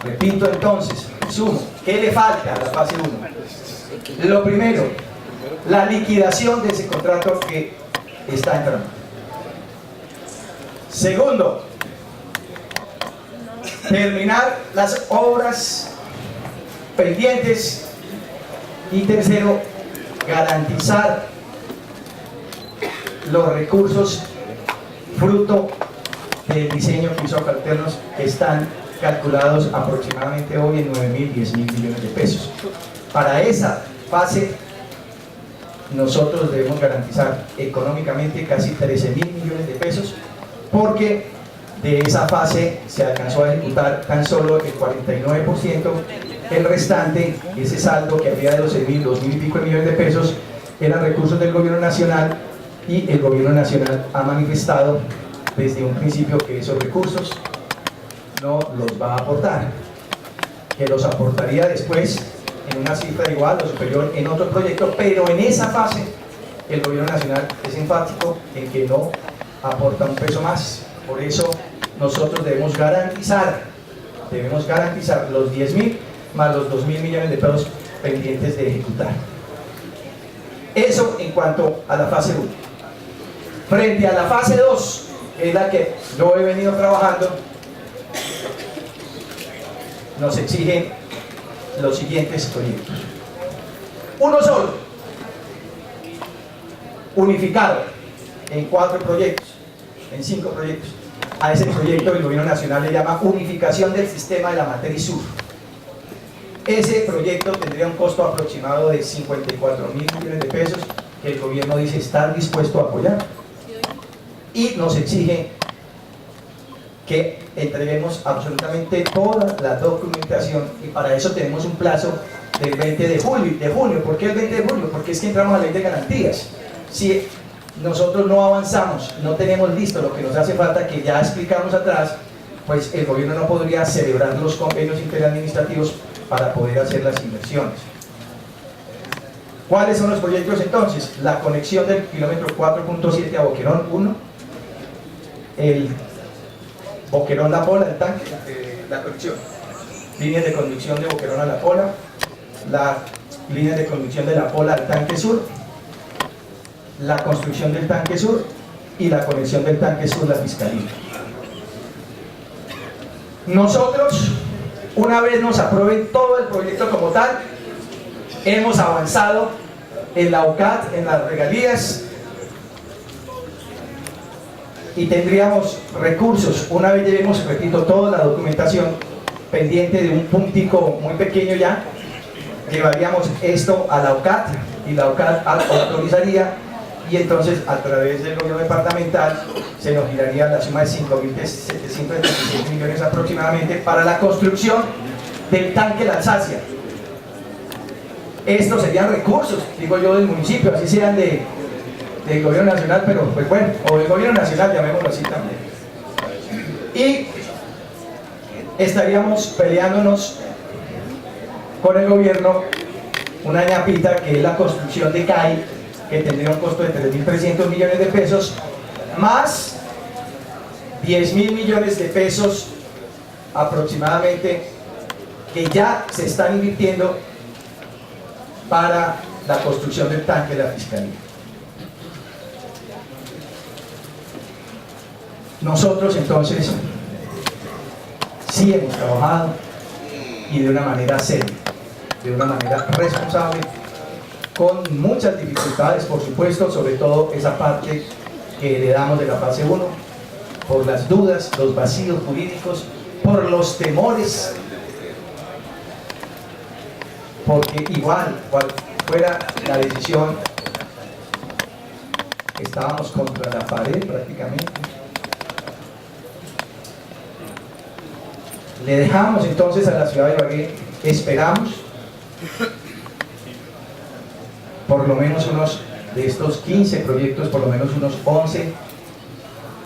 Repito entonces, resumo, ¿qué le falta a la fase 1? Lo primero, la liquidación de ese contrato que está en trámite. Segundo, terminar las obras pendientes. Y tercero, garantizar los recursos fruto del diseño que hizo Acaternos, que están calculados aproximadamente hoy en 9.000, 10.000 millones de pesos. Para esa fase nosotros debemos garantizar económicamente casi 13.000 millones de pesos, porque de esa fase se alcanzó a ejecutar tan solo el 49%, el restante, ese saldo que había de 12.000, 2.000 y pico de millones de pesos, eran recursos del gobierno nacional, y el gobierno nacional ha manifestado desde un principio que esos recursos no los va a aportar, que los aportaría después en una cifra igual o superior en otro proyecto, pero en esa fase el gobierno nacional es enfático en que no aporta un peso más. Por eso nosotros debemos garantizar los 10.000 más los 2.000 millones de pesos pendientes de ejecutar. Eso en cuanto a la fase 1. Frente a la fase 2, que es la que yo he venido trabajando, nos exigen los siguientes proyectos. Uno solo, unificado en 4 proyectos, en 5 proyectos. A ese proyecto el gobierno nacional le llama unificación del sistema de la matriz sur. Ese proyecto tendría un costo aproximado de 54.000 millones de pesos, que el gobierno dice estar dispuesto a apoyar, y nos exige que entreguemos absolutamente toda la documentación, y para eso tenemos un plazo del 20 de junio. ¿Por qué el 20 de junio? Porque es que entramos a la ley de garantías. Si nosotros no avanzamos, no tenemos listo lo que nos hace falta, que ya explicamos atrás, pues el gobierno no podría celebrar los convenios interadministrativos para poder hacer las inversiones. ¿Cuáles son los proyectos entonces? La conexión del kilómetro 4.7 a Boquerón 1, el Boquerón La Pola, el tanque, la conexión, líneas de conducción de Boquerón a La Pola, la línea de conducción de La Pola al tanque sur, la construcción del tanque sur y la conexión del tanque sur a la fiscalía. Nosotros, una vez nos aprueben todo el proyecto como tal, hemos avanzado en la UCAT, en las regalías, y tendríamos recursos. Una vez llevemos, repito, toda la documentación pendiente de un puntico muy pequeño ya, llevaríamos esto a la UCAT, y la UCAT autorizaría, y entonces a través del gobierno departamental se nos giraría la suma de 5.736 millones aproximadamente para la construcción del tanque La Alsacia. Estos serían recursos, digo yo, del municipio, así sean del gobierno nacional, pero pues bueno, o del gobierno nacional, llamémoslo así también. Y estaríamos peleándonos con el gobierno una ñapita que es la construcción de CAI, que tendría un costo de 3.300 millones de pesos, más 10.000 millones de pesos aproximadamente que ya se están invirtiendo para la construcción del tanque de la fiscalía. Nosotros entonces sí hemos trabajado, y de una manera seria, de una manera responsable, con muchas dificultades, por supuesto, sobre todo esa parte que heredamos de la fase 1, por las dudas, los vacíos jurídicos por los temores, porque igual, cual fuera la decisión, estábamos contra la pared prácticamente. Le dejamos entonces a la ciudad de Ibagué, esperamos por lo menos unos de estos 15 proyectos, por lo menos unos 11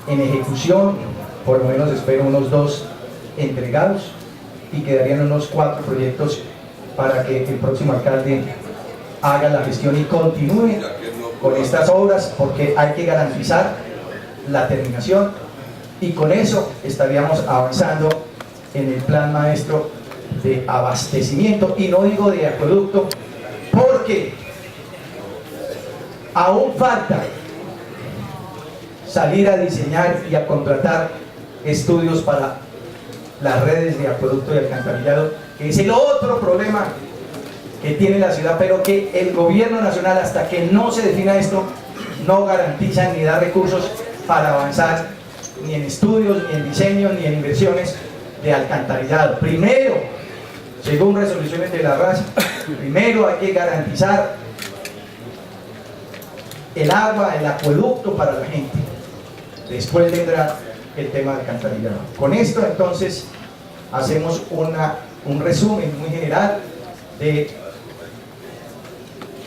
en ejecución, por lo menos espero unos 2 entregados y quedarían unos 4 proyectos para que el próximo alcalde haga la gestión y continúe con estas obras, porque hay que garantizar la terminación y con eso estaríamos avanzando en el plan maestro de abastecimiento, y no digo de acueducto porque aún falta salir a diseñar y a contratar estudios para las redes de acueducto y alcantarillado, que es el otro problema que tiene la ciudad, pero que el gobierno nacional, hasta que no se defina esto, no garantiza ni da recursos para avanzar ni en estudios, ni en diseño, ni en inversiones de alcantarillado. Primero, según resoluciones de la RAS, primero hay que garantizar el agua, el acueducto para la gente. Después vendrá el tema del alcantarillado. Con esto entonces hacemos un resumen muy general de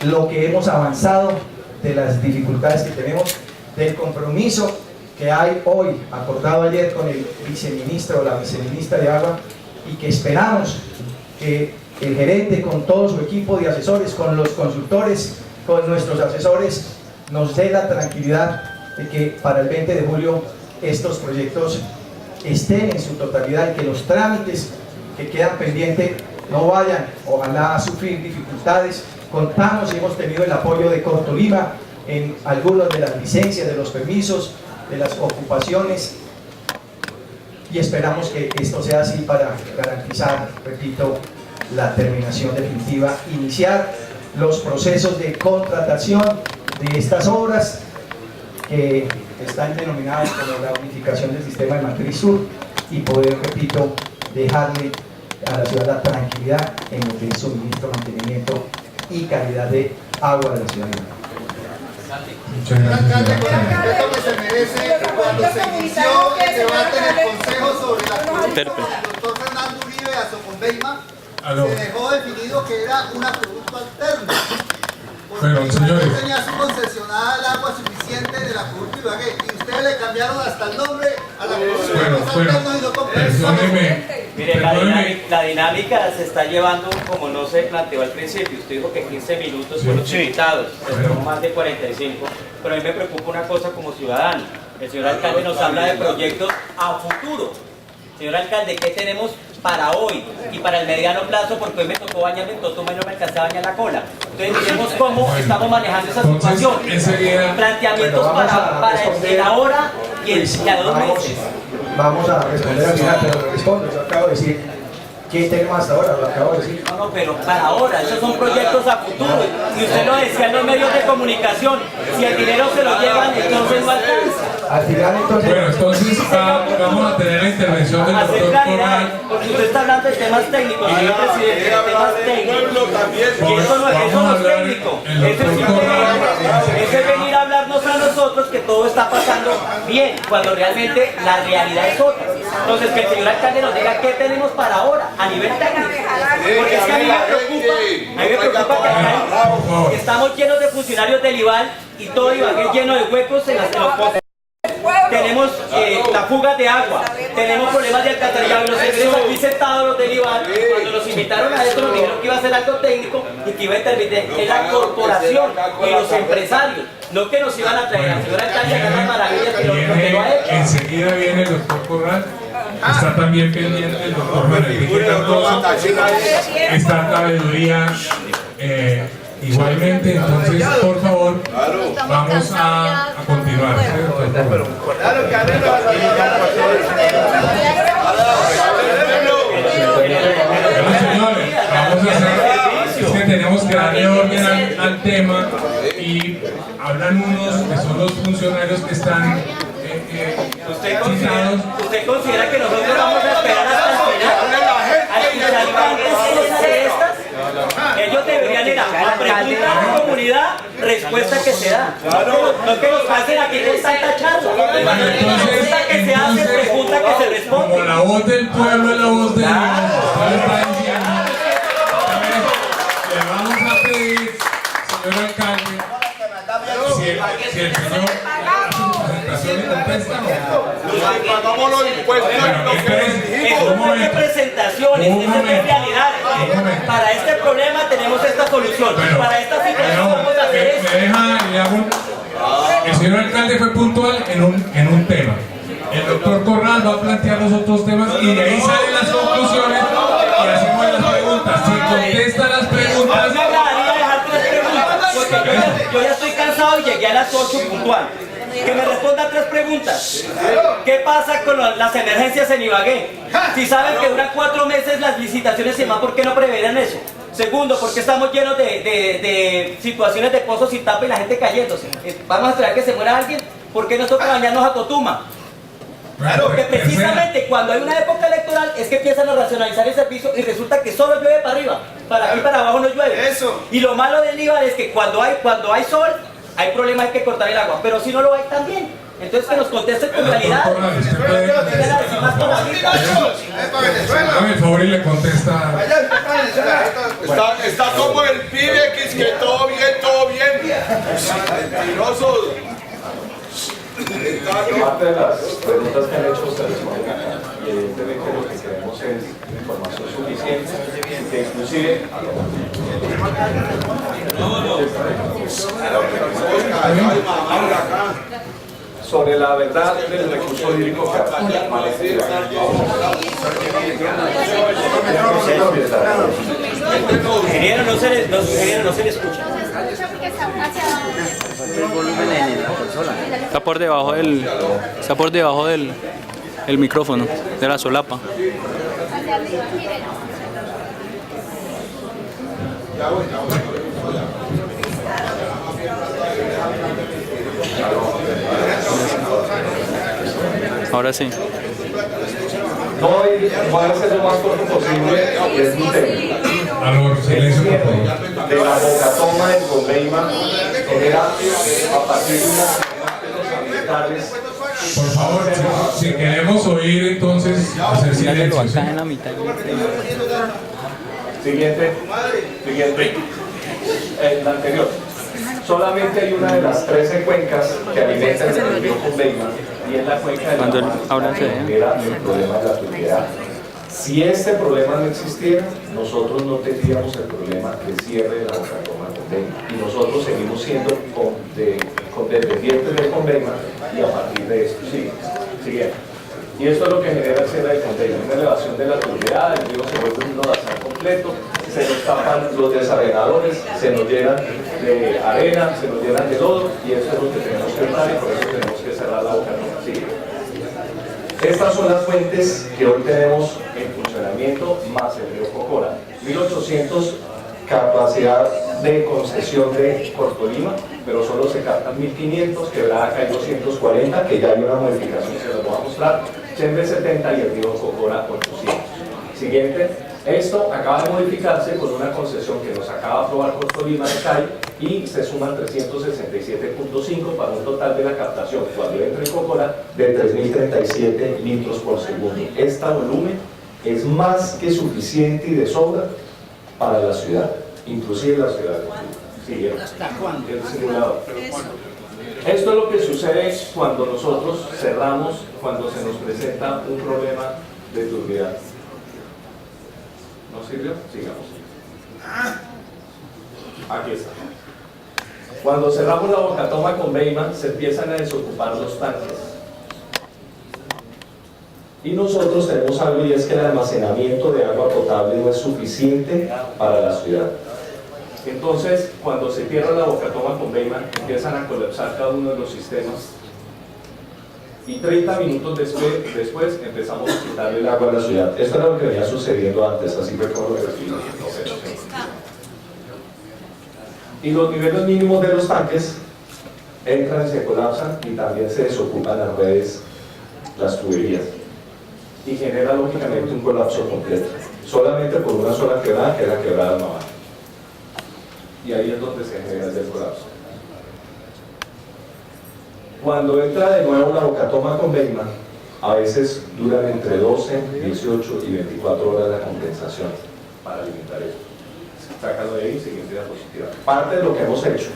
lo que hemos avanzado, de las dificultades que tenemos, del compromiso que hay hoy, acordado ayer con el viceministro o la viceministra de Agua, y que esperamos que el gerente con todo su equipo de asesores, con los consultores, con nuestros asesores, nos dé la tranquilidad de que para el 20 de julio estos proyectos estén en su totalidad y que los trámites que quedan pendientes no vayan, ojalá, a sufrir dificultades. Contamos y hemos tenido el apoyo de Cortolima en algunas de las licencias, de los permisos, de las ocupaciones, y esperamos que esto sea así para garantizar, repito, la terminación definitiva, iniciar los procesos de contratación de estas obras que están denominadas como la unificación del sistema de matriz sur, y poder, repito, dejarle a la ciudad la tranquilidad en lo que es suministro, mantenimiento y calidad de agua de la ciudad. Muchas gracias. Alcalde, con el respeto que se merece, cuando se inició el debate en el Consejo sobre la producción del doctor Fernando Uribe a Socondeima, se dejó definido que era un acueducto alterno. Pero, señores, Usted tenía su concesionada el agua suficiente del acueducto Ibagué, y ustedes le cambiaron hasta el nombre a la producción. Perdóneme. Mire, la dinámica se está llevando como no se planteó al principio. Usted dijo que 15 minutos fueron limitados, pero más de 45. Pero a mí me preocupa una cosa como ciudadano. El señor alcalde nos habla de proyectos a futuro. Señor alcalde, ¿qué tenemos para hoy y para el mediano plazo? Porque hoy me tocó bañarme en Totuma y no me alcancé a bañar la cola. Entonces miremos cómo estamos manejando esa situación. Planteamientos para el ahora y el a 2 meses. Vamos a responder al final, pero respondo, yo acabo de decir, ¿qué tenemos hasta ahora? Lo acabo de decir. No, pero para ahora, esos son proyectos a futuro. Y usted lo decía en los medios de comunicación, si el dinero se lo llevan, entonces no alcanza. Al final, entonces... Bueno, entonces vamos a tener la intervención del Hacer doctor claridad, Corral. porque usted está hablando de temas técnicos, señor presidente, de temas técnicos. Y eso no es técnico. Eso es venir a hablarnos a nosotros que todo está pasando bien, cuando realmente la realidad es otra. Entonces, que el señor alcalde nos diga qué tenemos para ahora, a nivel técnico. Porque es que a mí me preocupa que acá estamos llenos de funcionarios del IVAL y todo Ibagué lleno de huecos en los pozos. Tenemos la fuga de agua, tenemos problemas de alcantarillado, y los señores aquí sentados, los del IVAL, cuando nos invitaron a esto nos dijeron que iba a ser algo técnico y que iba a intervenir en la corporación y los empresarios, no que nos iban a traer al señor alcalde a ganar maravillas, pero lo que lo ha hecho. Enseguida viene el doctor Corral. Está también pendiente el doctor Manuel Enrique Cardoso. Está Cabeduría igualmente. Entonces, por favor, vamos a continuar. Bueno, señores, vamos a hacer, es que tenemos que darle orden al tema, y hablan unos que son los funcionarios que están ¿Usted considera que nosotros vamos a esperar hasta el final a escuchar tantas cosas de estas? Ellos deberían ir a preguntar a la comunidad respuesta que se da. No que nos pasen aquí con tanta charla. Pregunta que se hace, pregunta que se responde. Como la voz del pueblo es la voz de Dios, usted está diciendo. Le vamos a pedir, señor alcalde, si el señor Pagamos los impuestos. Eso no es representaciones, eso no es realidad. Para este problema tenemos esta solución. Para esta situación vamos a hacer esto. El señor alcalde fue puntual en un tema. El doctor Corral va a plantear los otros temas y de ahí salen las conclusiones y hacemos las preguntas. Si contesta las preguntas... Porque yo ya estoy cansado y llegué a las 8 puntual. Que me responda 3 preguntas. ¿Qué pasa con las emergencias en Ibagué? Si saben que duran 4 meses las licitaciones y demás, ¿por qué no preverían eso? Segundo, ¿por qué estamos llenos de situaciones de pozos sin tapa y la gente cayéndose? ¿Vamos a esperar que se muera alguien? ¿Por qué nos toca bañarnos a Totuma? Porque precisamente cuando hay una época electoral es que empiezan a racionalizar el servicio y resulta que solo llueve para arriba, para aquí para abajo no llueve. Y lo malo del IVA es que cuando hay sol, hay problema, hay que cortar el agua, pero si no lo hay también. Entonces que nos contesten con realidad. Dame el favor y le contesta. Está como el pibe que es que todo bien. Mentirosos. Parte de las preguntas que han hecho ustedes, y evidentemente lo que queremos es información suficiente, que inclusive sobre la verdad del recurso hídrico que ingeniero, no se le escucha. Está por debajo del micrófono, de la solapa. Ahora sí. Voy a hacer lo más corto posible, es mi tema. Silencio, por favor. De la bocatoma en Conveima genera a partir de unas ambientales. Por favor, si queremos oír, entonces hacer silencio. Acá en la mitad. Siguiente. La anterior. Solamente hay una de las 13 cuencas que alimentan el río Conveima y es la cuenca de la Mar, que genera el problema de la tubería. Si este problema no existiera, nosotros no tendríamos el problema del cierre de la bocatoma de Conveima. Y nosotros seguimos siendo dependientes de Conveima y a partir de esto, siguiente. Y esto es lo que genera el cierre de Conveima, una elevación de la tubería, el río se vuelve un lodazal completo, se nos tapan los desarenadores, se nos llenan de arena, se nos llenan de lodo y esto es lo que tenemos que evitar y por eso tenemos que cerrar la bocatoma. Estas son las fuentes que hoy tenemos en funcionamiento, más el río Cocora. 1800 capacidad de concesión de Cortolima, pero solo se captan 1500, Quebrada hay 240, que ya hay una modificación, se los voy a mostrar, Chembe 70 y el río Cocora 800. Siguiente, esto acaba de modificarse con una concesión que nos acaba de aprobar Cortolima de CAI y se suman 367.5 para un total de la captación cuando entre en Cocora de 3.037 litros por segundo. Este volumen es más que suficiente y de sobra para la ciudad, inclusive la ciudad de ¿hasta cuándo? El simulador. Esto es lo que sucede cuando nosotros cerramos, cuando se nos presenta un problema de turbidez. ¿No sirvió? Sigamos. Aquí está. Cuando cerramos la bocatoma con Conveima, se empiezan a desocupar los tanques. Y nosotros tenemos algo y es que el almacenamiento de agua potable no es suficiente para la ciudad. Entonces, cuando se cierra la bocatoma con Conveima, empiezan a colapsar cada uno de los sistemas. Y 30 minutos después empezamos a quitarle el agua a la ciudad. Esto era lo que venía sucediendo antes, así fue como lo explico. Y los niveles mínimos de los tanques entran y se colapsan y también se desocupan las redes las tuberías y genera lógicamente un colapso completo, solamente por una sola quebrada, que es la quebrada del Mabán. Y ahí es donde se genera el colapso. Cuando entra de nuevo la Bocatoma con Beima, a veces duran entre 12, 18 y 24 horas la compensación para alimentar eso. Sácalo de ahí, siguiente diapositiva. Parte de lo que hemos hecho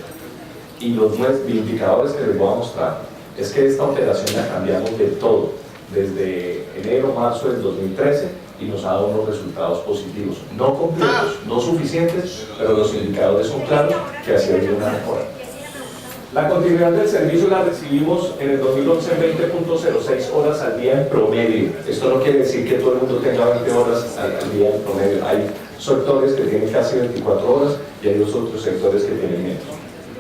y los indicadores que les voy a mostrar es que esta operación la cambiamos de todo, desde enero, marzo del 2013, y nos ha dado unos resultados positivos, no completos, no suficientes, pero los indicadores son claros que ha sido una mejora. La continuidad del servicio la recibimos en el 2011 en 20.06 horas al día en promedio. Esto no quiere decir que todo el mundo tenga 20 horas al día en promedio. Hay sectores que tienen casi 24 horas y hay otros sectores que tienen menos.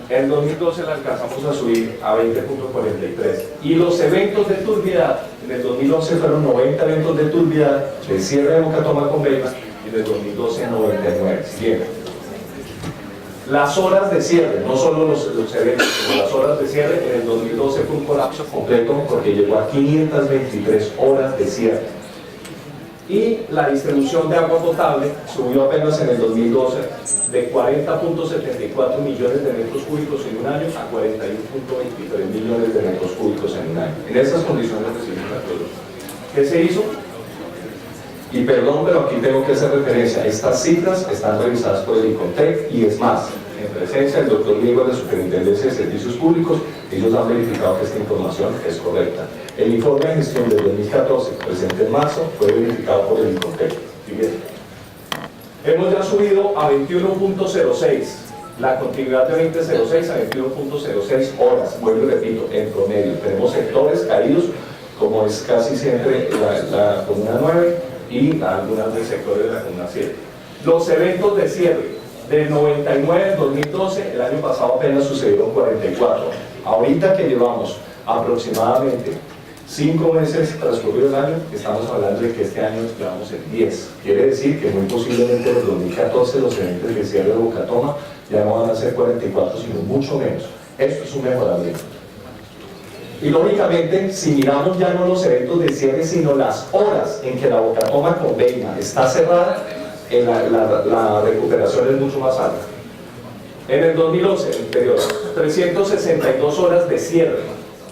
En 2012 la alcanzamos a subir a 20.43. Y los eventos de turbiedad, en el 2011 fueron 90 eventos de turbiedad, de cierre de Bocatoma con Beima, y en el 2012 99. Siguiente. Las horas de cierre, no solo los eventos, sino las horas de cierre, en el 2012 fue un colapso completo porque llegó a 523 horas de cierre. Y la distribución de agua potable subió apenas en el 2012 de 40.74 millones de metros cúbicos en un año a 41.23 millones de metros cúbicos en un año. En esas condiciones recibimos la producción. ¿Qué se hizo? Y perdón, pero aquí tengo que hacer referencia. Estas cifras están revisadas por el ICONTEC y es más, en presencia del doctor Diego de la Superintendencia de Servicios Públicos, ellos han verificado que esta información es correcta. El informe de gestión del 2014, presente en marzo, fue verificado por el ICONTEC. Siguiente. Hemos ya subido a 21.06, la continuidad de 20.06 a 21.06 horas, vuelvo y repito, en promedio. Tenemos sectores caídos, como es casi siempre la Comuna 9, y algunas del sector de la Comuna 7. Los eventos de cierre del 99 al 2012, el año pasado apenas sucedieron 44. Ahorita que llevamos aproximadamente 5 meses transcurrido el año, estamos hablando de que este año llevamos en 10. Quiere decir que muy posiblemente en el 2014 los eventos de cierre de Bocatoma ya no van a ser 44, sino mucho menos. Esto es un mejoramiento. Y lógicamente, si miramos ya no los eventos de cierre, sino las horas en que la Bocatoma con Beima está cerrada, la recuperación es mucho más alta. En el 2011, el periodo, 362 horas de cierre.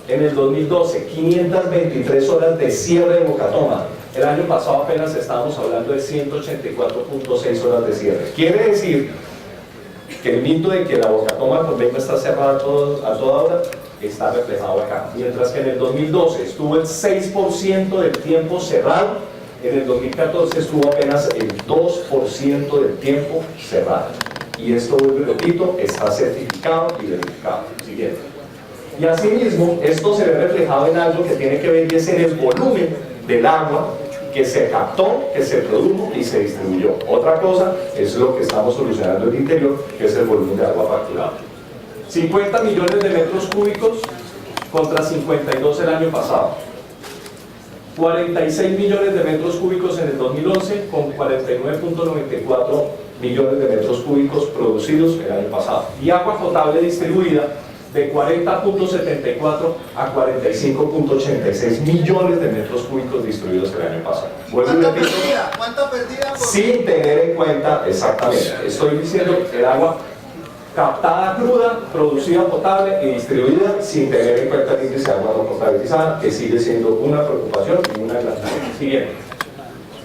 En el 2012, 523 horas de cierre de Bocatoma. El año pasado apenas estábamos hablando de 184.6 horas de cierre. Quiere decir que el mito de que la Bocatoma con Beima está cerrada a toda hora está reflejado acá. Mientras que en el 2012 estuvo el 6% del tiempo cerrado, en el 2014 estuvo apenas el 2% del tiempo cerrado. Y esto, repito, está certificado y verificado. Siguiente. Y asimismo, esto se ve reflejado en algo que tiene que ver y es en el volumen del agua que se captó, que se produjo y se distribuyó. Otra cosa es lo que estamos solucionando en el interior, que es el volumen de agua facturado. 50 millones de metros cúbicos contra 52 el año pasado. 46 millones de metros cúbicos en el 2011 con 49.94 millones de metros cúbicos producidos el año pasado. Y agua potable distribuida de 40.74 a 45.86 millones de metros cúbicos distribuidos el año pasado. ¿Cuánta perdida? ¿Cuánta perdida? Sin tener en cuenta, exactamente, estoy diciendo el agua captada cruda, producida potable y distribuida sin tener en cuenta el índice de agua no potabilizada, que sigue siendo una preocupación y una de las siguientes.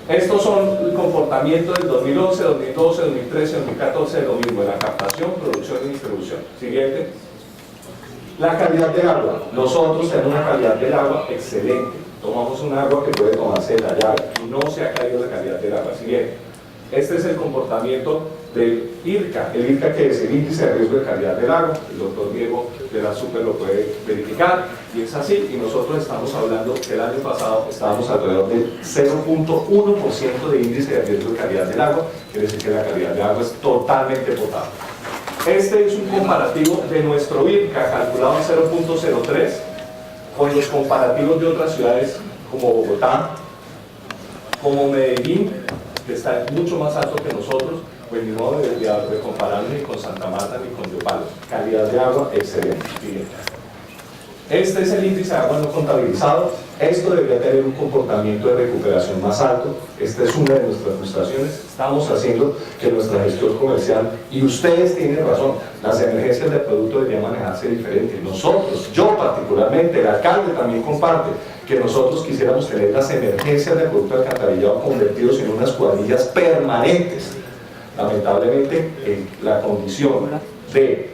Estos son el comportamiento del 2011, 2012, 2013, 2014 de lo mismo, de la captación, producción y distribución. Siguiente. La calidad del agua. Nosotros tenemos una calidad del agua excelente. Tomamos un agua que puede tomarse de la llave y no se ha caído la calidad del agua. Siguiente. Este es el comportamiento del IRCA. El IRCA, que es el índice de riesgo de calidad del agua. El doctor Diego de la Super lo puede verificar y es así. Y nosotros estamos hablando que el año pasado estábamos alrededor del 0.1% de índice de riesgo de calidad del agua. Quiere decir que la calidad del agua es totalmente potable. Este es un comparativo de nuestro IRCA calculado en 0.03 con los comparativos de otras ciudades como Bogotá, como Medellín, que está mucho más alto que nosotros, pues ni modo de comparar ni con Santa Marta ni con Yopal. Calidad de agua excelente. Este es el índice de agua no contabilizado. Esto debería tener un comportamiento de recuperación más alto. Esta es una de nuestras frustraciones. Estamos haciendo que nuestra gestión comercial, y ustedes tienen razón, las emergencias del producto deberían manejarse diferente. Nosotros, yo particularmente, el alcalde también comparte que nosotros quisiéramos tener las emergencias del producto alcantarillado convertidos en unas cuadrillas permanentes. Lamentablemente, la condición de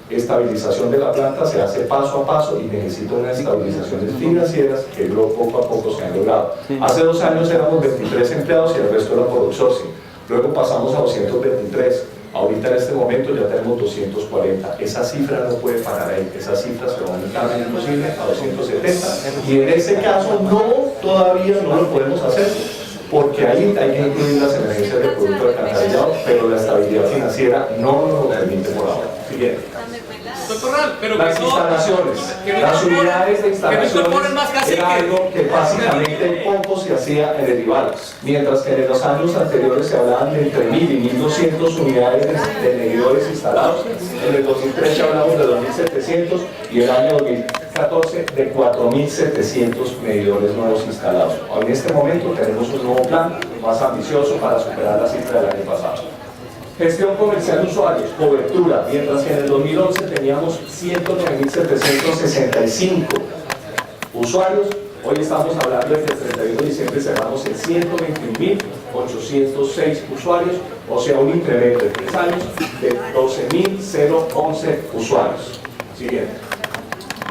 estabilización de la planta se hace paso a paso y necesita unas estabilizaciones financieras que poco a poco se han logrado. Hace 2 años éramos 23 empleados y el resto era por outsourcing. Luego pasamos a 223. Ahorita en este momento ya tenemos 240. Esa cifra no puede parar ahí. Esa cifra se va a aumentar en lo posible a 270. Y en ese caso todavía no lo podemos hacer, porque ahí hay que incluir las emergencias del producto alcantarillado, pero la estabilidad financiera no nos lo permite por ahora. Siguiente. Pero las instalaciones, las unidades de instalaciones era algo que básicamente poco se hacía en el IVAL, mientras que en los años anteriores se hablaban de entre 1.000 y 1.200 unidades de medidores instalados. En el 2013 hablamos de 2.700 y el año 2014 de 4.700 medidores nuevos instalados. En este momento tenemos un nuevo plan más ambicioso para superar la cifra del año pasado. Gestión comercial de usuarios, cobertura, mientras que en el 2011 teníamos 109.765 usuarios, hoy estamos hablando de que el 31 de diciembre cerramos en 121.806 usuarios, o sea un incremento en 3 años de 12.011 usuarios. Siguiente.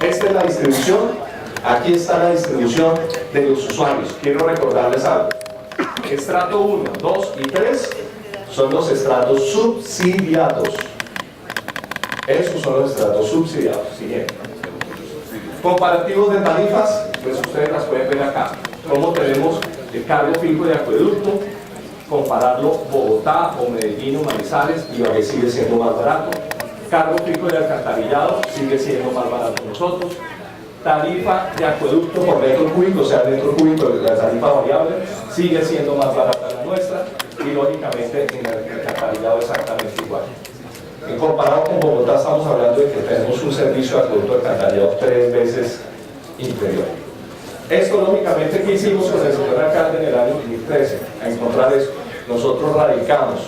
Esta es la distribución, aquí está la distribución de los usuarios. Quiero recordarles algo. Estrato 1, 2 y 3 son los estratos subsidiados. Esos son los estratos subsidiados. Siguiente. Comparativos de tarifas, pues ustedes las pueden ver acá. Cómo tenemos el cargo fijo de acueducto, compararlo Bogotá o Medellín o Manizales, y a ver sigue siendo más barato. Cargo fijo de alcantarillado sigue siendo más barato nosotros. Tarifa de acueducto por metro cúbico, o sea, metro cúbico de la tarifa variable, sigue siendo más barata la nuestra, y lógicamente en el alcantarillado exactamente igual. En comparado con Bogotá estamos hablando de que tenemos un servicio de acueducto alcantarillado 3 veces inferior. Esto lógicamente, ¿qué hicimos con el señor alcalde en el año 2013? A encontrar eso, nosotros radicamos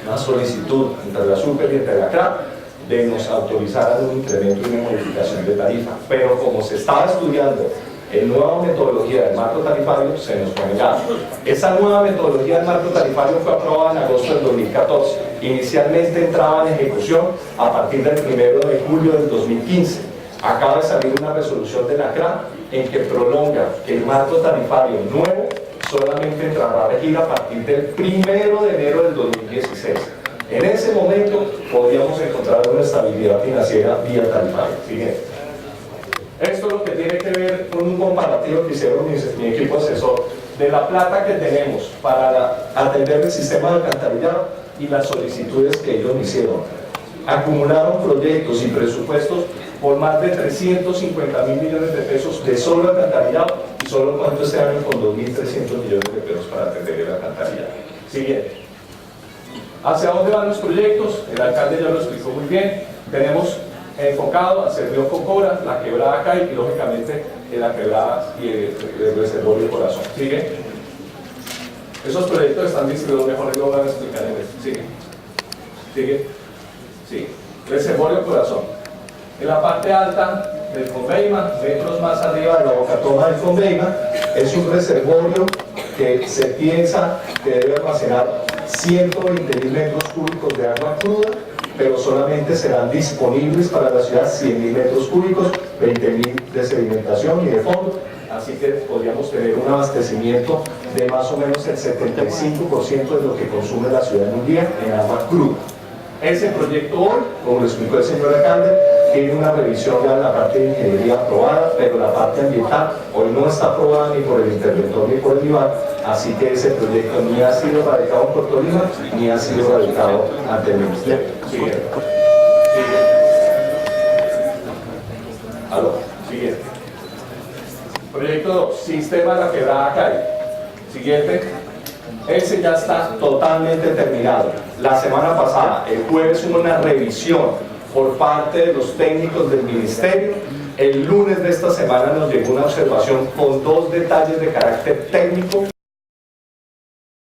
una solicitud entre la SUPER y entre la CRAP de nos autorizaran un incremento y una modificación de tarifa, pero como se estaba estudiando la nueva metodología del marco tarifario, se nos fue negado. Esa nueva metodología del marco tarifario fue aprobada en agosto del 2014. Inicialmente entraba en ejecución a partir del 1 de julio del 2015. Acaba de salir una resolución de la CRA en que prolonga que el marco tarifario nuevo solamente entrará a regir a partir del 1 de enero del 2016. En ese momento podríamos encontrar una estabilidad financiera vía tarifaria. Siguiente. Esto es lo que tiene que ver con un comparativo que hicieron mi equipo asesor de la plata que tenemos para atender el sistema de alcantarillado y las solicitudes que ellos me hicieron. Acumularon proyectos y presupuestos por más de 350.000 millones de pesos de solo alcantarillado, y solo cuánto este año con 2.300 millones de pesos para atender el alcantarillado. Siguiente. ¿Hacia dónde van los proyectos? El alcalde ya lo explicó muy bien. Tenemos enfocado a Servio Cocora, la quebrada Cay y lógicamente la quebrada y el reservorio Corazón. ¿Sigue? Esos proyectos están distribuidos, mejor lo van a explicar en esto. ¿Sigue? ¿Sigue? Sí. Reservorio Corazón. En la parte alta del Conveima, metros más arriba de la bocatoma del Conveima, es un reservorio que se piensa que debe almacenar 120.000 metros cúbicos de agua cruda, pero solamente serán disponibles para la ciudad 100.000 metros cúbicos, 20.000 de sedimentación y de fondo, así que podríamos tener un abastecimiento de más o menos el 75% de lo que consume la ciudad en un día en agua cruda. Ese proyecto hoy, como lo explicó el señor alcalde, tiene una revisión ya en la parte de ingeniería aprobada, pero la parte ambiental hoy no está aprobada ni por el interventor ni por el IVAL, así que ese proyecto ni ha sido radicado en Puerto Lima, ni ha sido radicado ante el Ministerio. Siguiente. Aló, siguiente. Proyecto 2, Sistema de la Quebrada Cay. Siguiente. Ese ya está totalmente terminado. La semana pasada, el jueves, hubo una revisión por parte de los técnicos del ministerio el lunes de esta semana nos llegó una observación con 2 detalles de carácter técnico